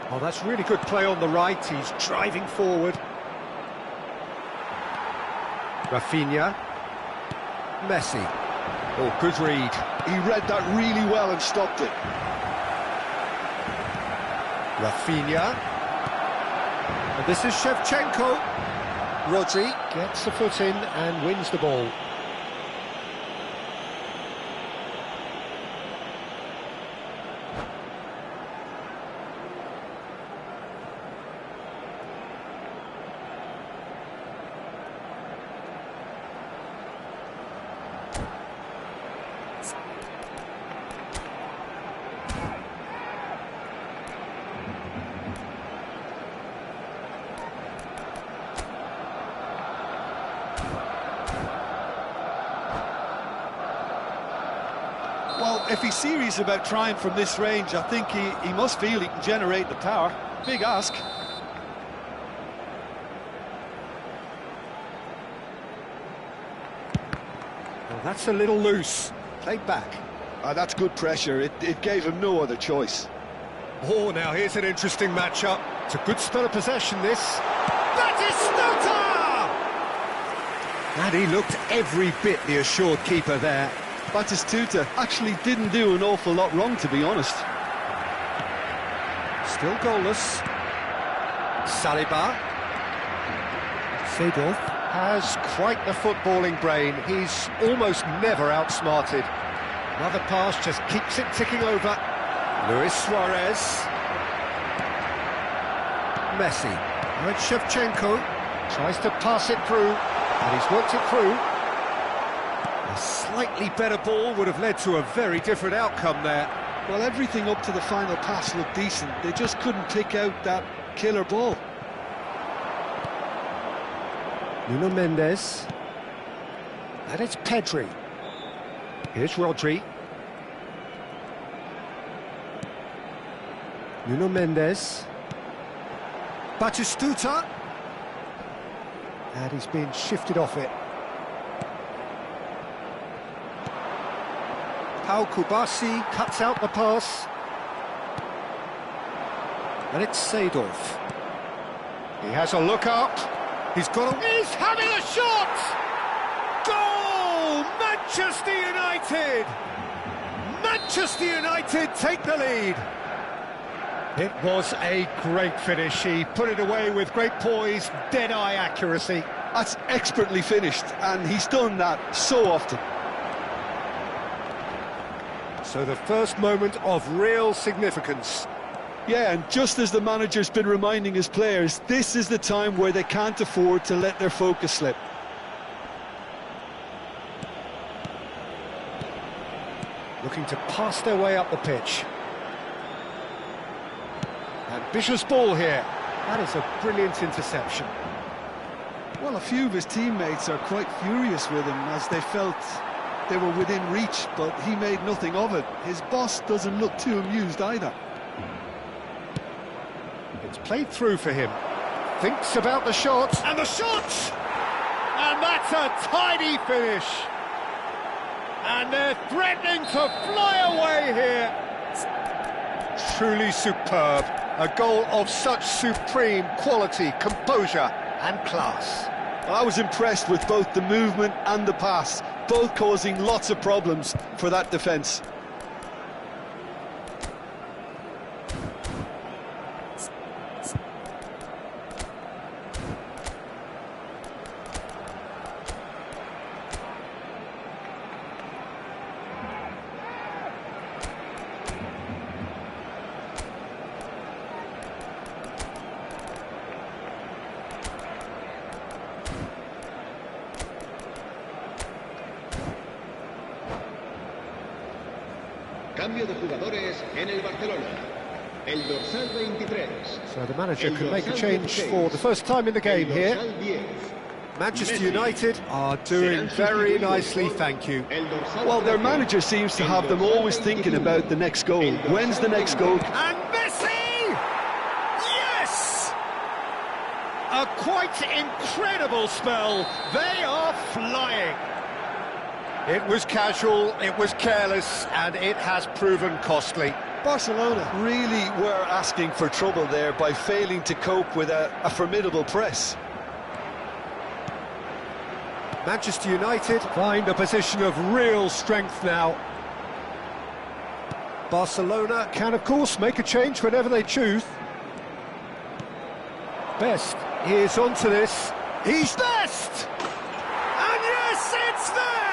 Oh, that's really good play on the right. He's driving forward. Rafinha. Messi. Oh, good read. He read that really well and stopped it. Rafinha. And this is Shevchenko. Rodri gets the foot in and wins the ball. if he's serious about trying from this range, I think he must feel he can generate the power. Big ask. Well, that's a little loose. Played back. That's good pressure. It gave him no other choice. Oh, now here's an interesting matchup. It's a good spell of possession, this. Batistuta! And he looked every bit the assured keeper there. Batistuta actually didn't do an awful lot wrong, to be honest. Still goalless. Saliba. Seedorf has quite the footballing brain. He's almost never outsmarted. Another pass just keeps it ticking over. Luis Suarez. Messi. And Shevchenko tries to pass it through, and he's worked it through. A slightly better ball would have led to a very different outcome there. Well, everything up to the final pass looked decent. They just couldn't pick out that killer ball. Nuno Mendes. And it's Pedri. Here's Rodri. Nuno Mendes. Batistuta. And he's being shifted off it. Pau Kubasi cuts out the pass. And it's Seedorf. He has a look up. He's got a... He's having a shot! Goal! Manchester United! Manchester United take the lead. It was a great finish. He put it away with great poise, dead-eye accuracy. That's expertly finished, and he's done that so often. So the first moment of real significance. Yeah, and just as the manager's been reminding his players, this is the time where they can't afford to let their focus slip. Looking to pass their way up the pitch. Ambitious ball here. That is a brilliant interception. Well, a few of his teammates are quite furious with him as they felt they were within reach, but he made nothing of it. His boss doesn't look too amused either. It's played through for him. Thinks about the shot. And the shot! And that's a tidy finish. And they're threatening to fly away here. Truly superb. A goal of such supreme quality, composure and class. Well, I was impressed with both the movement and the pass, both causing lots of problems for that defence. Cambio de jugadores en el Barcelona. El dorsal 23. So the manager can make a change for the first time in the game here. Manchester United are doing very nicely, thank you. Well, their manager seems to have them always thinking about the next goal. When's the next goal? And Messi! Yes! A quite incredible spell. They are flying. It was casual, it was careless, and it has proven costly. Barcelona really were asking for trouble there by failing to cope with a formidable press. Manchester United find a position of real strength now. Barcelona can, of course, make a change whenever they choose. Best is onto this. He's best! And yes, it's there!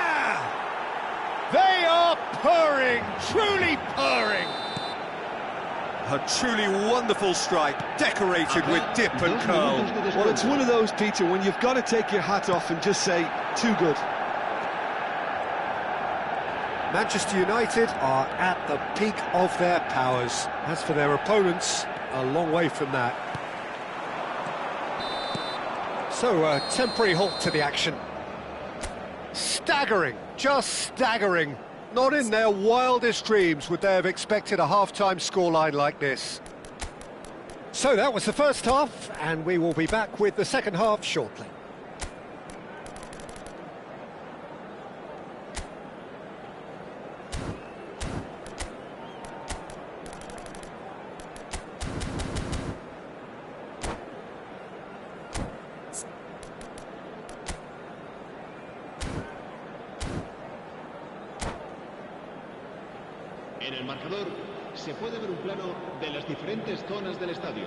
They are purring, truly purring. A truly wonderful strike, decorated with dip and curl. Well, it's one of those, Peter, when you've got to take your hat off and just say, too good. Manchester United are at the peak of their powers. As for their opponents, a long way from that. So, a temporary halt to the action. Staggering, just staggering. Not in their wildest dreams would they have expected a half-time scoreline like this. So that was the first half, and we will be back with the second half shortly. En el marcador se puede ver un plano de las diferentes zonas del estadio.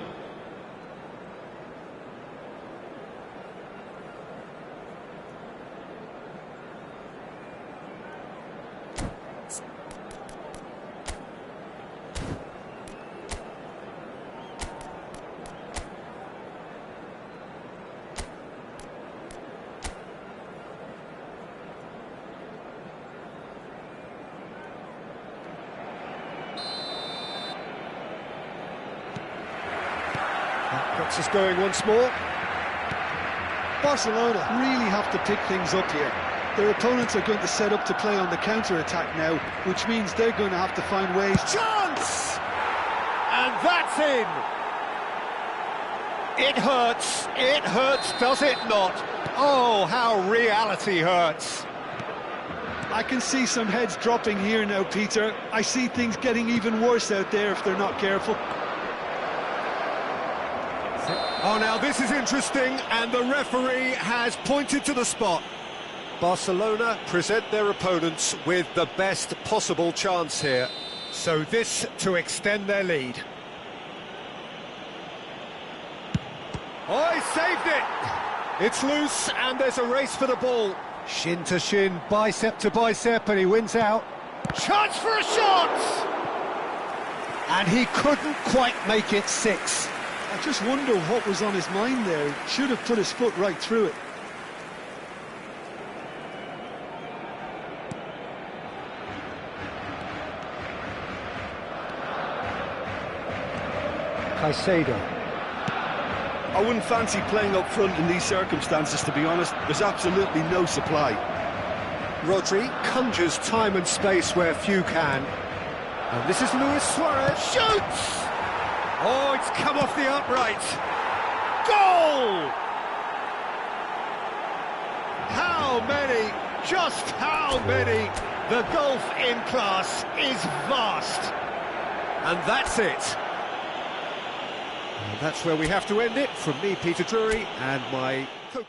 Gets us going once more. Barcelona really have to pick things up here. Their opponents are going to set up to play on the counter-attack now, which means they're going to have to find ways. Chance! And that's in! It hurts, does it not? Oh, how reality hurts. I can see some heads dropping here now, Peter. I see things getting even worse out there if they're not careful. Oh, now this is interesting, and the referee has pointed to the spot. Barcelona present their opponents with the best possible chance here. So this to extend their lead. Oh, he saved it! It's loose, and there's a race for the ball. Shin to shin, bicep to bicep, and he wins out. Chance for a shot! And he couldn't quite make it 6. I just wonder what was on his mind there. He should have put his foot right through it. Caicedo. I wouldn't fancy playing up front in these circumstances, to be honest. There's absolutely no supply. Rodri conjures time and space where few can. And this is Luis Suarez. Shoots! Oh, it's come off the upright. Goal! How many? Just how many? The gulf in class is vast. And that's it. And that's where we have to end it. From me, Peter Drury, and my co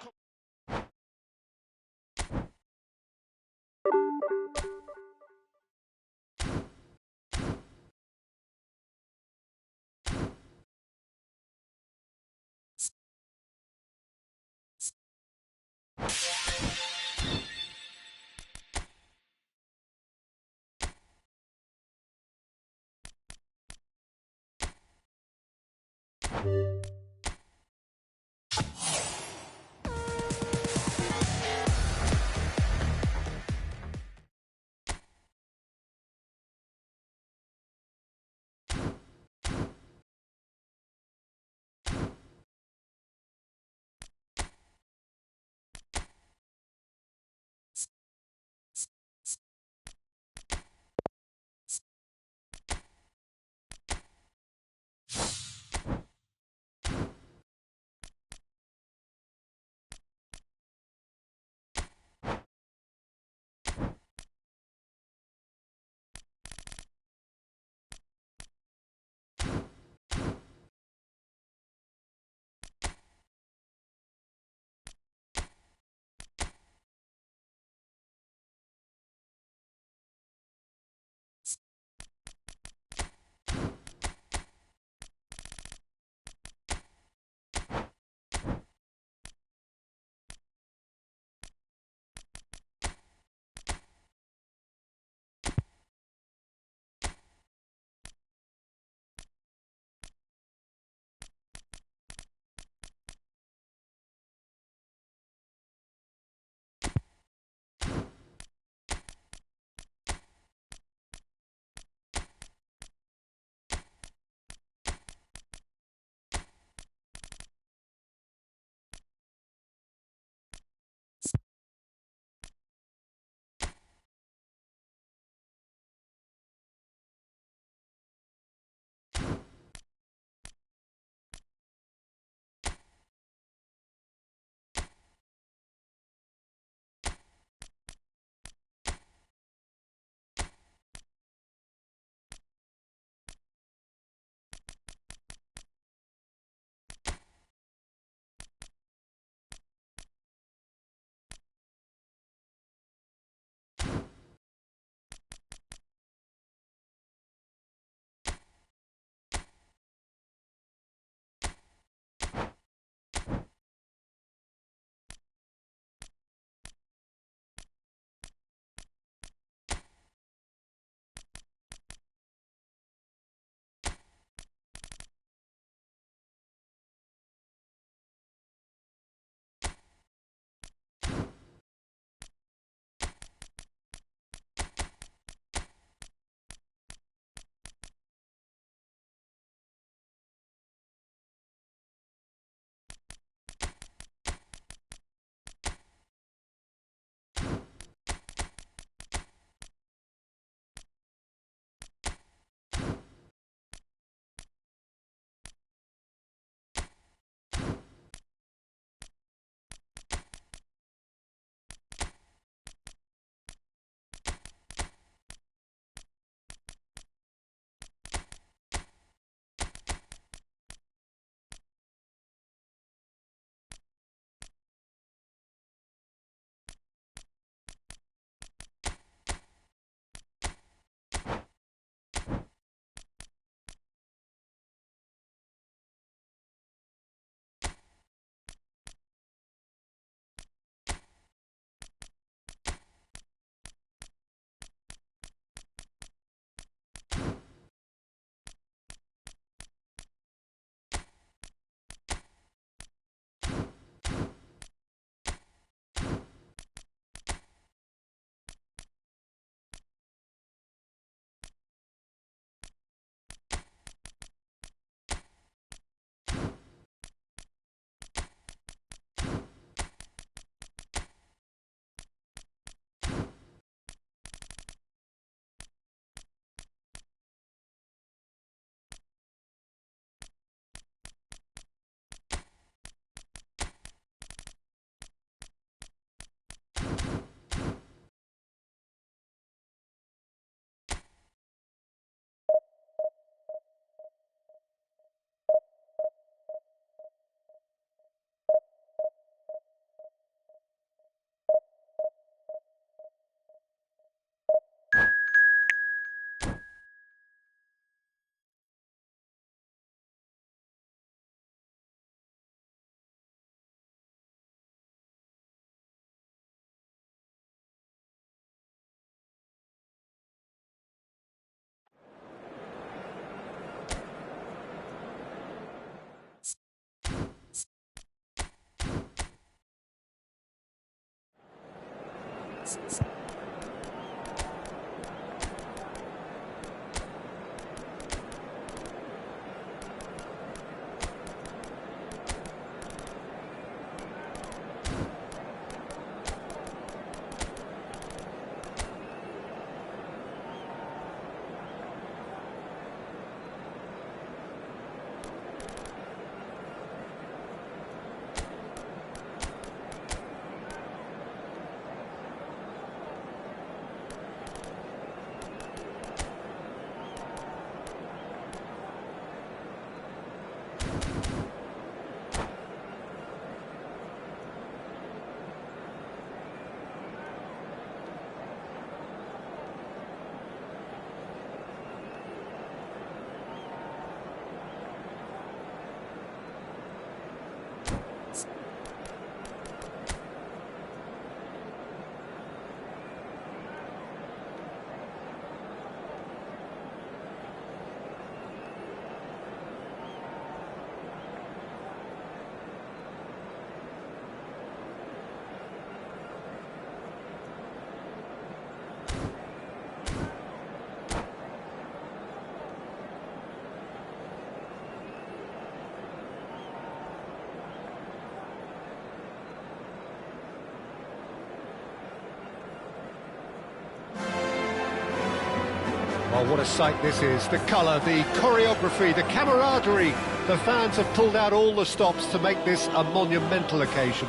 Oh, what a sight this is. The colour, the choreography, the camaraderie. The fans have pulled out all the stops to make this a monumental occasion.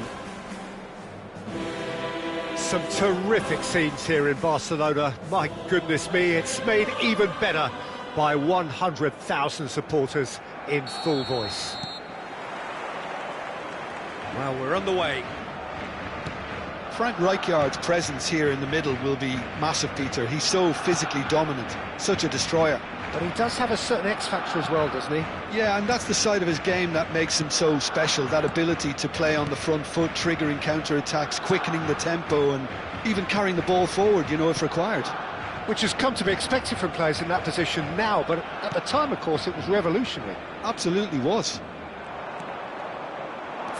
Some terrific scenes here in Barcelona. My goodness me, it's made even better by 100,000 supporters in full voice. Well, we're on the way. Frank Rijkaard's presence here in the middle will be massive, Peter. He's so physically dominant, such a destroyer. But he does have a certain X-factor as well, doesn't he? Yeah, and that's the side of his game that makes him so special, that ability to play on the front foot, triggering counter-attacks, quickening the tempo, and even carrying the ball forward, you know, if required. Which has come to be expected from players in that position now, but at the time, of course, it was revolutionary. Absolutely was.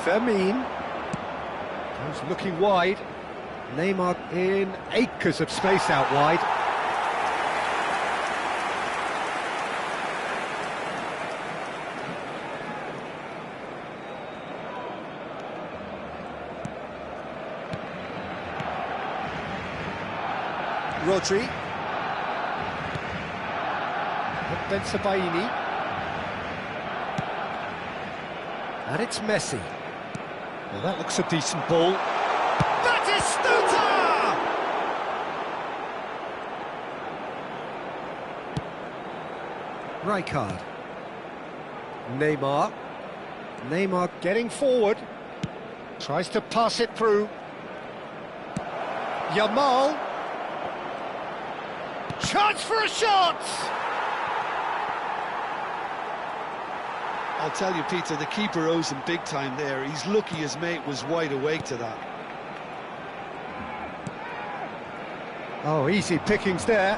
Fermin. He's looking wide. Neymar in acres of space out wide. Rodri. Ben Sebaini. And it's Messi. Well, that looks a decent ball. Batistuta! Rijkaard. Neymar. Neymar getting forward. Tries to pass it through. Yamal. Chance for a shot! I'll tell you, Peter, the keeper owes him big time there. He's lucky his mate was wide awake to that. Oh, easy pickings there.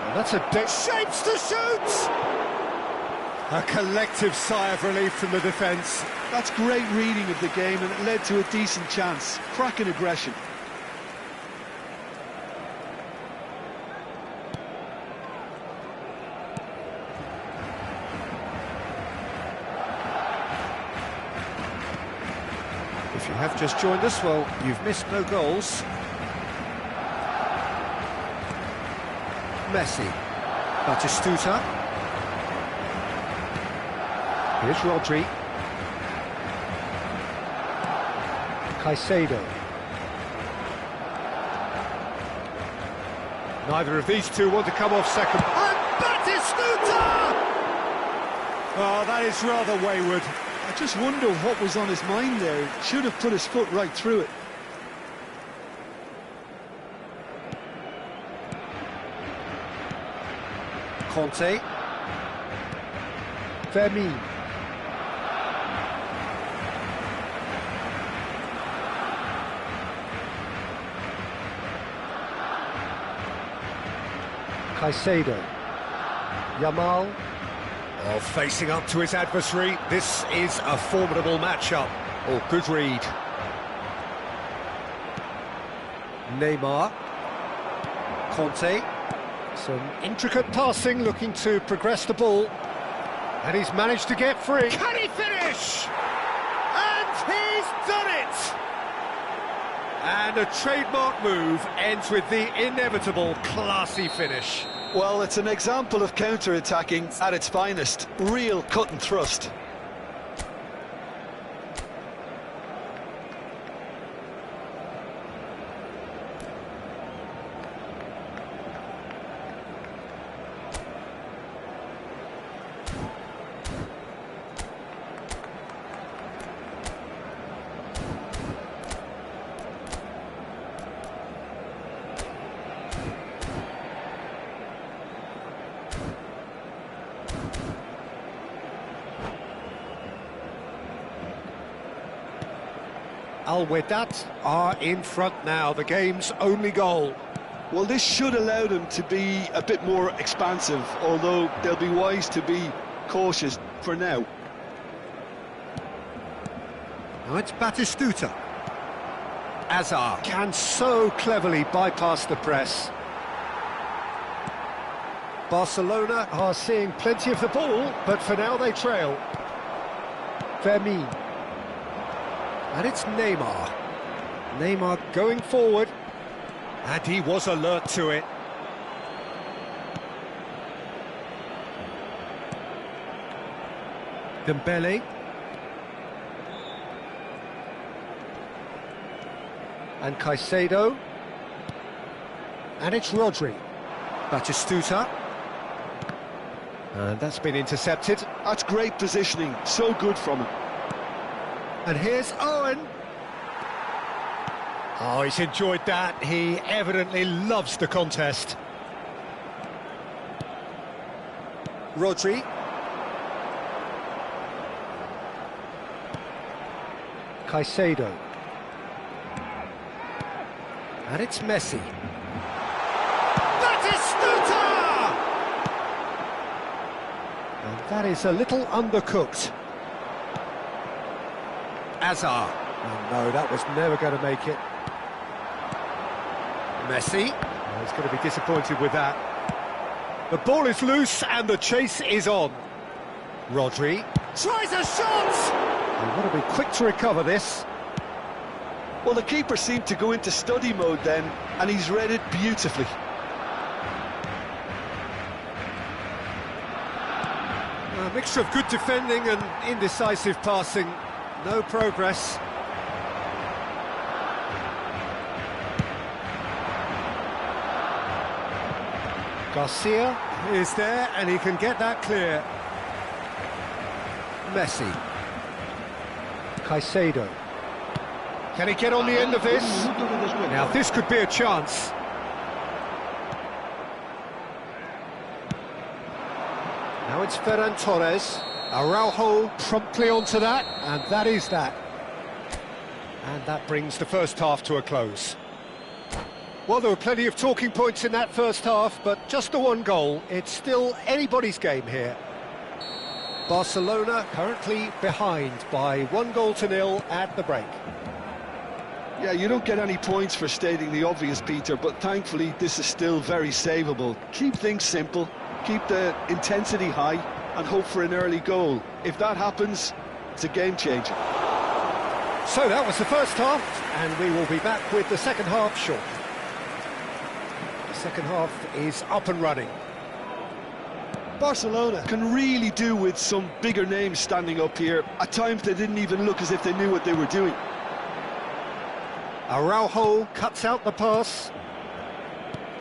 And that's a shapes to shoot! A collective sigh of relief from the defence. That's great reading of the game, and it led to a decent chance. Cracking aggression. If you have just joined us, well, you've missed no goals. Messi. Batistuta. Here's Rodri. Caicedo. Neither of these two want to come off second. And Batistuta! Oh, that is rather wayward. I just wonder what was on his mind there. He should have put his foot right through it. Conte. Fermin. Caicedo. Yamal. Oh, facing up to his adversary. This is a formidable matchup. Oh, good read. Neymar. Conte. Some intricate passing, looking to progress the ball. And he's managed to get free. Can he finish? And he's done it! And a trademark move ends with the inevitable classy finish. Well, it's an example of counter-attacking at its finest. Real cut and thrust. Al Wedat are in front now, the game's only goal. Well, this should allow them to be a bit more expansive, although they'll be wise to be cautious for now. Now it's Batistuta. Azar can so cleverly bypass the press. Barcelona are seeing plenty of the ball, but for now they trail. Fermin. And it's Neymar. Neymar going forward. And he was alert to it. Dembele. And Caicedo. And it's Rodri. Batistuta. And that's been intercepted. That's great positioning, so good from him. And here's Owen. Oh, he's enjoyed that. He evidently loves the contest. Rodri. Caicedo. And it's Messi. Batistuta! And that is a little undercooked. Azar. Oh, no, that was never going to make it. Messi. Oh, he's going to be disappointed with that. The ball is loose and the chase is on. Rodri tries a shot! You've got to be quick to recover this. Well, the keeper seemed to go into study mode then, and he's read it beautifully. A mixture of good defending and indecisive passing. No progress. Garcia is there and he can get that clear. Messi. Caicedo. Can he get on the end of this? Now this could be a chance. Now it's Ferran Torres. Araujo promptly onto that, and that is that. And that brings the first half to a close. Well, there were plenty of talking points in that first half, but just the one goal. It's still anybody's game here. Barcelona currently behind by 1-0 at the break. Yeah, you don't get any points for stating the obvious, Peter, but thankfully this is still very savable. Keep things simple, keep the intensity high, and hope for an early goal. If that happens, it's a game changer. So that was the first half, and we will be back with the second half shortly. The second half is up and running. Barcelona can really do with some bigger names standing up here. At times they didn't even look as if they knew what they were doing. Araujo cuts out the pass.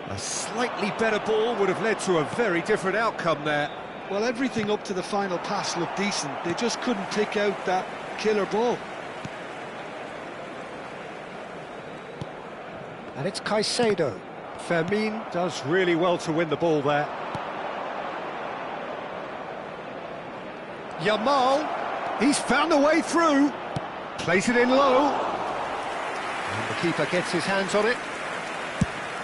A slightly better ball would have led to a very different outcome there. Well, everything up to the final pass looked decent. They just couldn't pick out that killer ball. And it's Caicedo. Fermin does really well to win the ball there. Yamal, he's found a way through. Plays it in low. And the keeper gets his hands on it.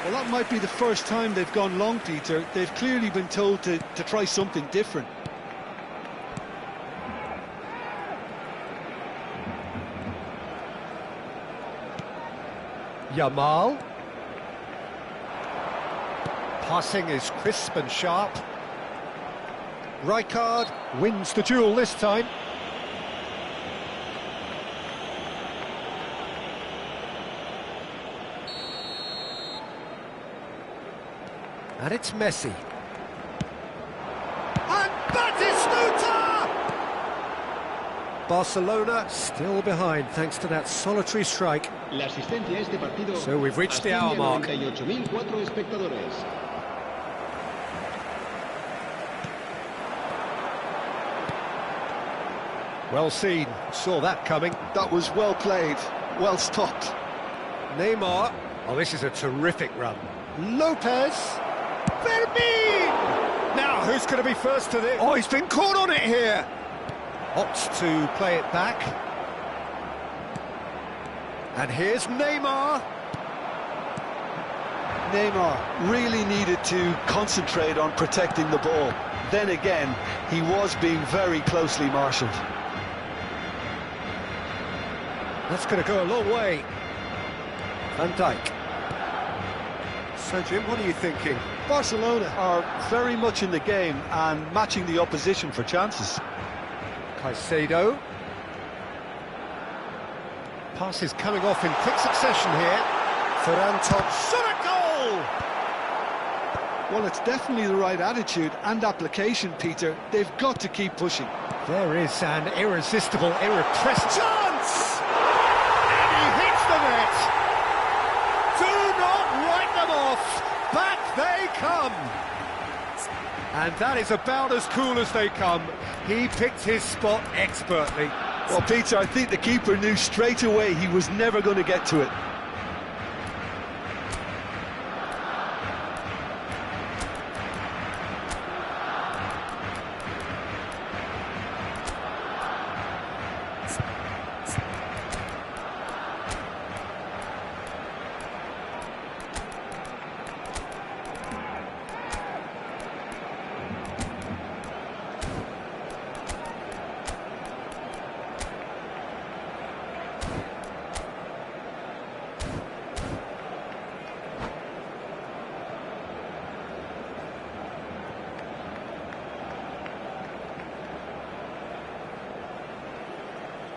Well, that might be the first time they've gone long, Peter. They've clearly been told to try something different. Yamal. Passing is crisp and sharp. Rijkaard wins the duel this time. And it's Messi. And Batistuta! Barcelona still behind thanks to that solitary strike. La asistencia a este partido So we've reached the hour mark. 98.004 espectadores. Well seen, saw that coming. That was well played, well stopped. Neymar. Oh, this is a terrific run. Lopez. Fermin! Now, who's going to be first to this? Oh, he's been caught on it here. Opts to play it back. And here's Neymar. Neymar really needed to concentrate on protecting the ball. Then again, he was being very closely marshalled. That's going to go a long way. Van Dijk. So, Jim, what are you thinking? Barcelona are very much in the game and matching the opposition for chances. Caicedo. Passes coming off in quick succession here. Ferran Torres. Shot a goal! Well, it's definitely the right attitude and application, Peter. They've got to keep pushing. There is an irresistible, irrepressible chance! And he hits the net! Do not write them off! Back they come! And that is about as cool as they come. He picked his spot expertly. Well, Peter, I think the keeper knew straight away he was never going to get to it.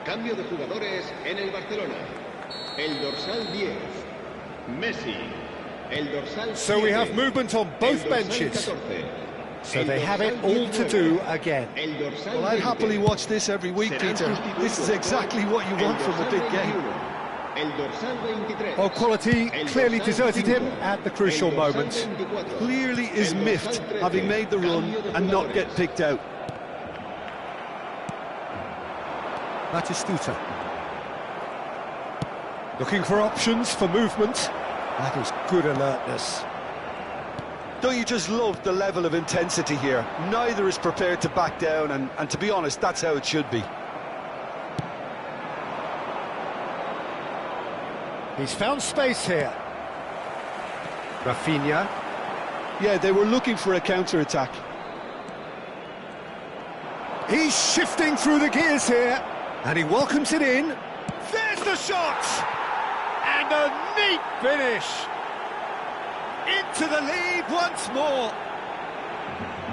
Cambio de jugadores en el Barcelona. El dorsal 10, Messi. El dorsal 7, So we have movement on both benches. 14. So they have it all to do again. El dorsal Well, I'd 20. happily watch this every week, Serán Peter. This is sustituidos exactly por what you want el from a dorsal big game. 21, El dorsal 23. Well, quality El clearly dorsal deserted 5, him at the crucial el dorsal moment. 24, Clearly is el miffed, dorsal 13, having made the run cambio de and not jugadores. get picked out. Batistuta. Looking for options for movement. That is good alertness. Don't you just love the level of intensity here? Neither is prepared to back down, and to be honest, that's how it should be. He's found space here. Rafinha. Yeah, they were looking for a counter-attack. He's shifting through the gears here. And he welcomes it in. There's the shot! And a neat finish. Into the lead once more.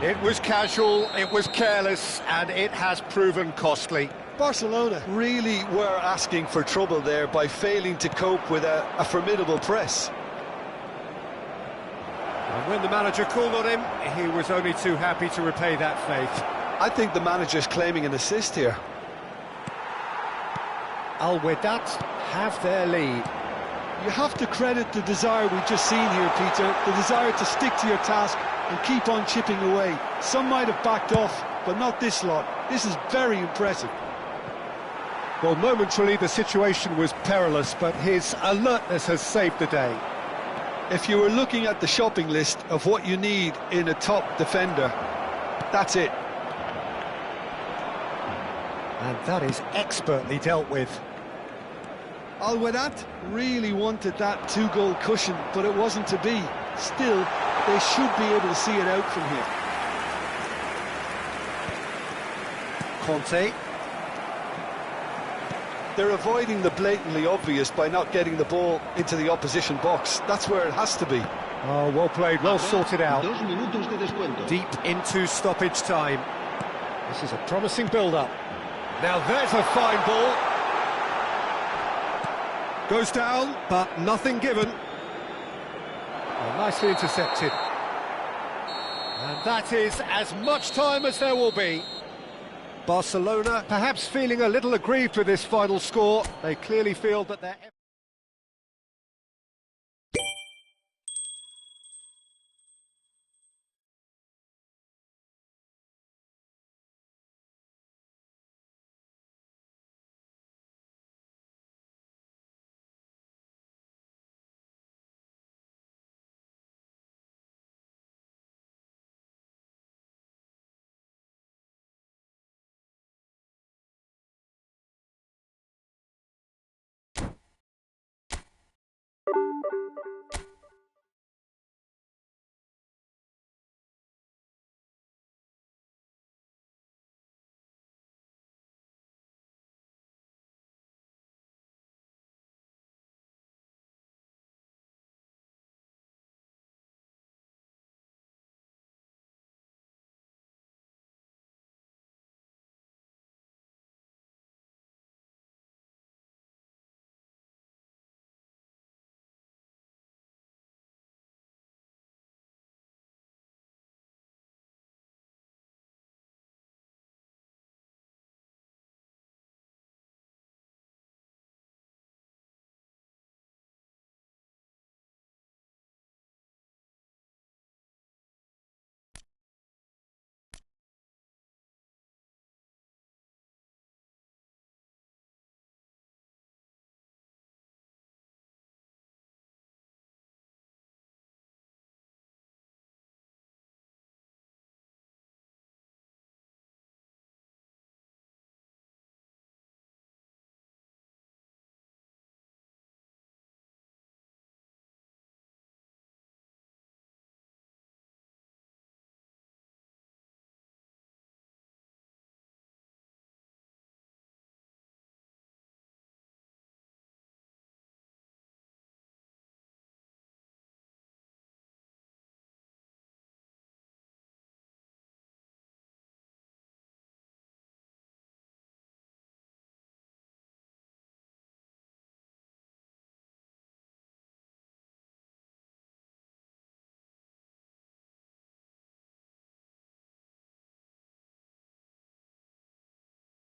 It was casual, it was careless, and it has proven costly. Barcelona really were asking for trouble there by failing to cope with a formidable press. And when the manager called on him, he was only too happy to repay that faith. I think the manager's claiming an assist here. Al Wedat have their lead. You have to credit the desire we've just seen here, Peter, the desire to stick to your task and keep on chipping away. Some might have backed off, but not this lot. This is very impressive. Well, momentarily the situation was perilous, but his alertness has saved the day. If you were looking at the shopping list of what you need in a top defender, that's it. And that is expertly dealt with. Al Wedat really wanted that two-goal cushion, but it wasn't to be. Still, they should be able to see it out from here. Conte. They're avoiding the blatantly obvious by not getting the ball into the opposition box. That's where it has to be. Oh, well played, well Habrá sorted out. 2 minutos de descuento. Deep into stoppage time. This is a promising build-up. Now there's a fine ball. Goes down, but nothing given. Well, nicely intercepted. And that is as much time as there will be. Barcelona perhaps feeling a little aggrieved with this final score. They clearly feel that their...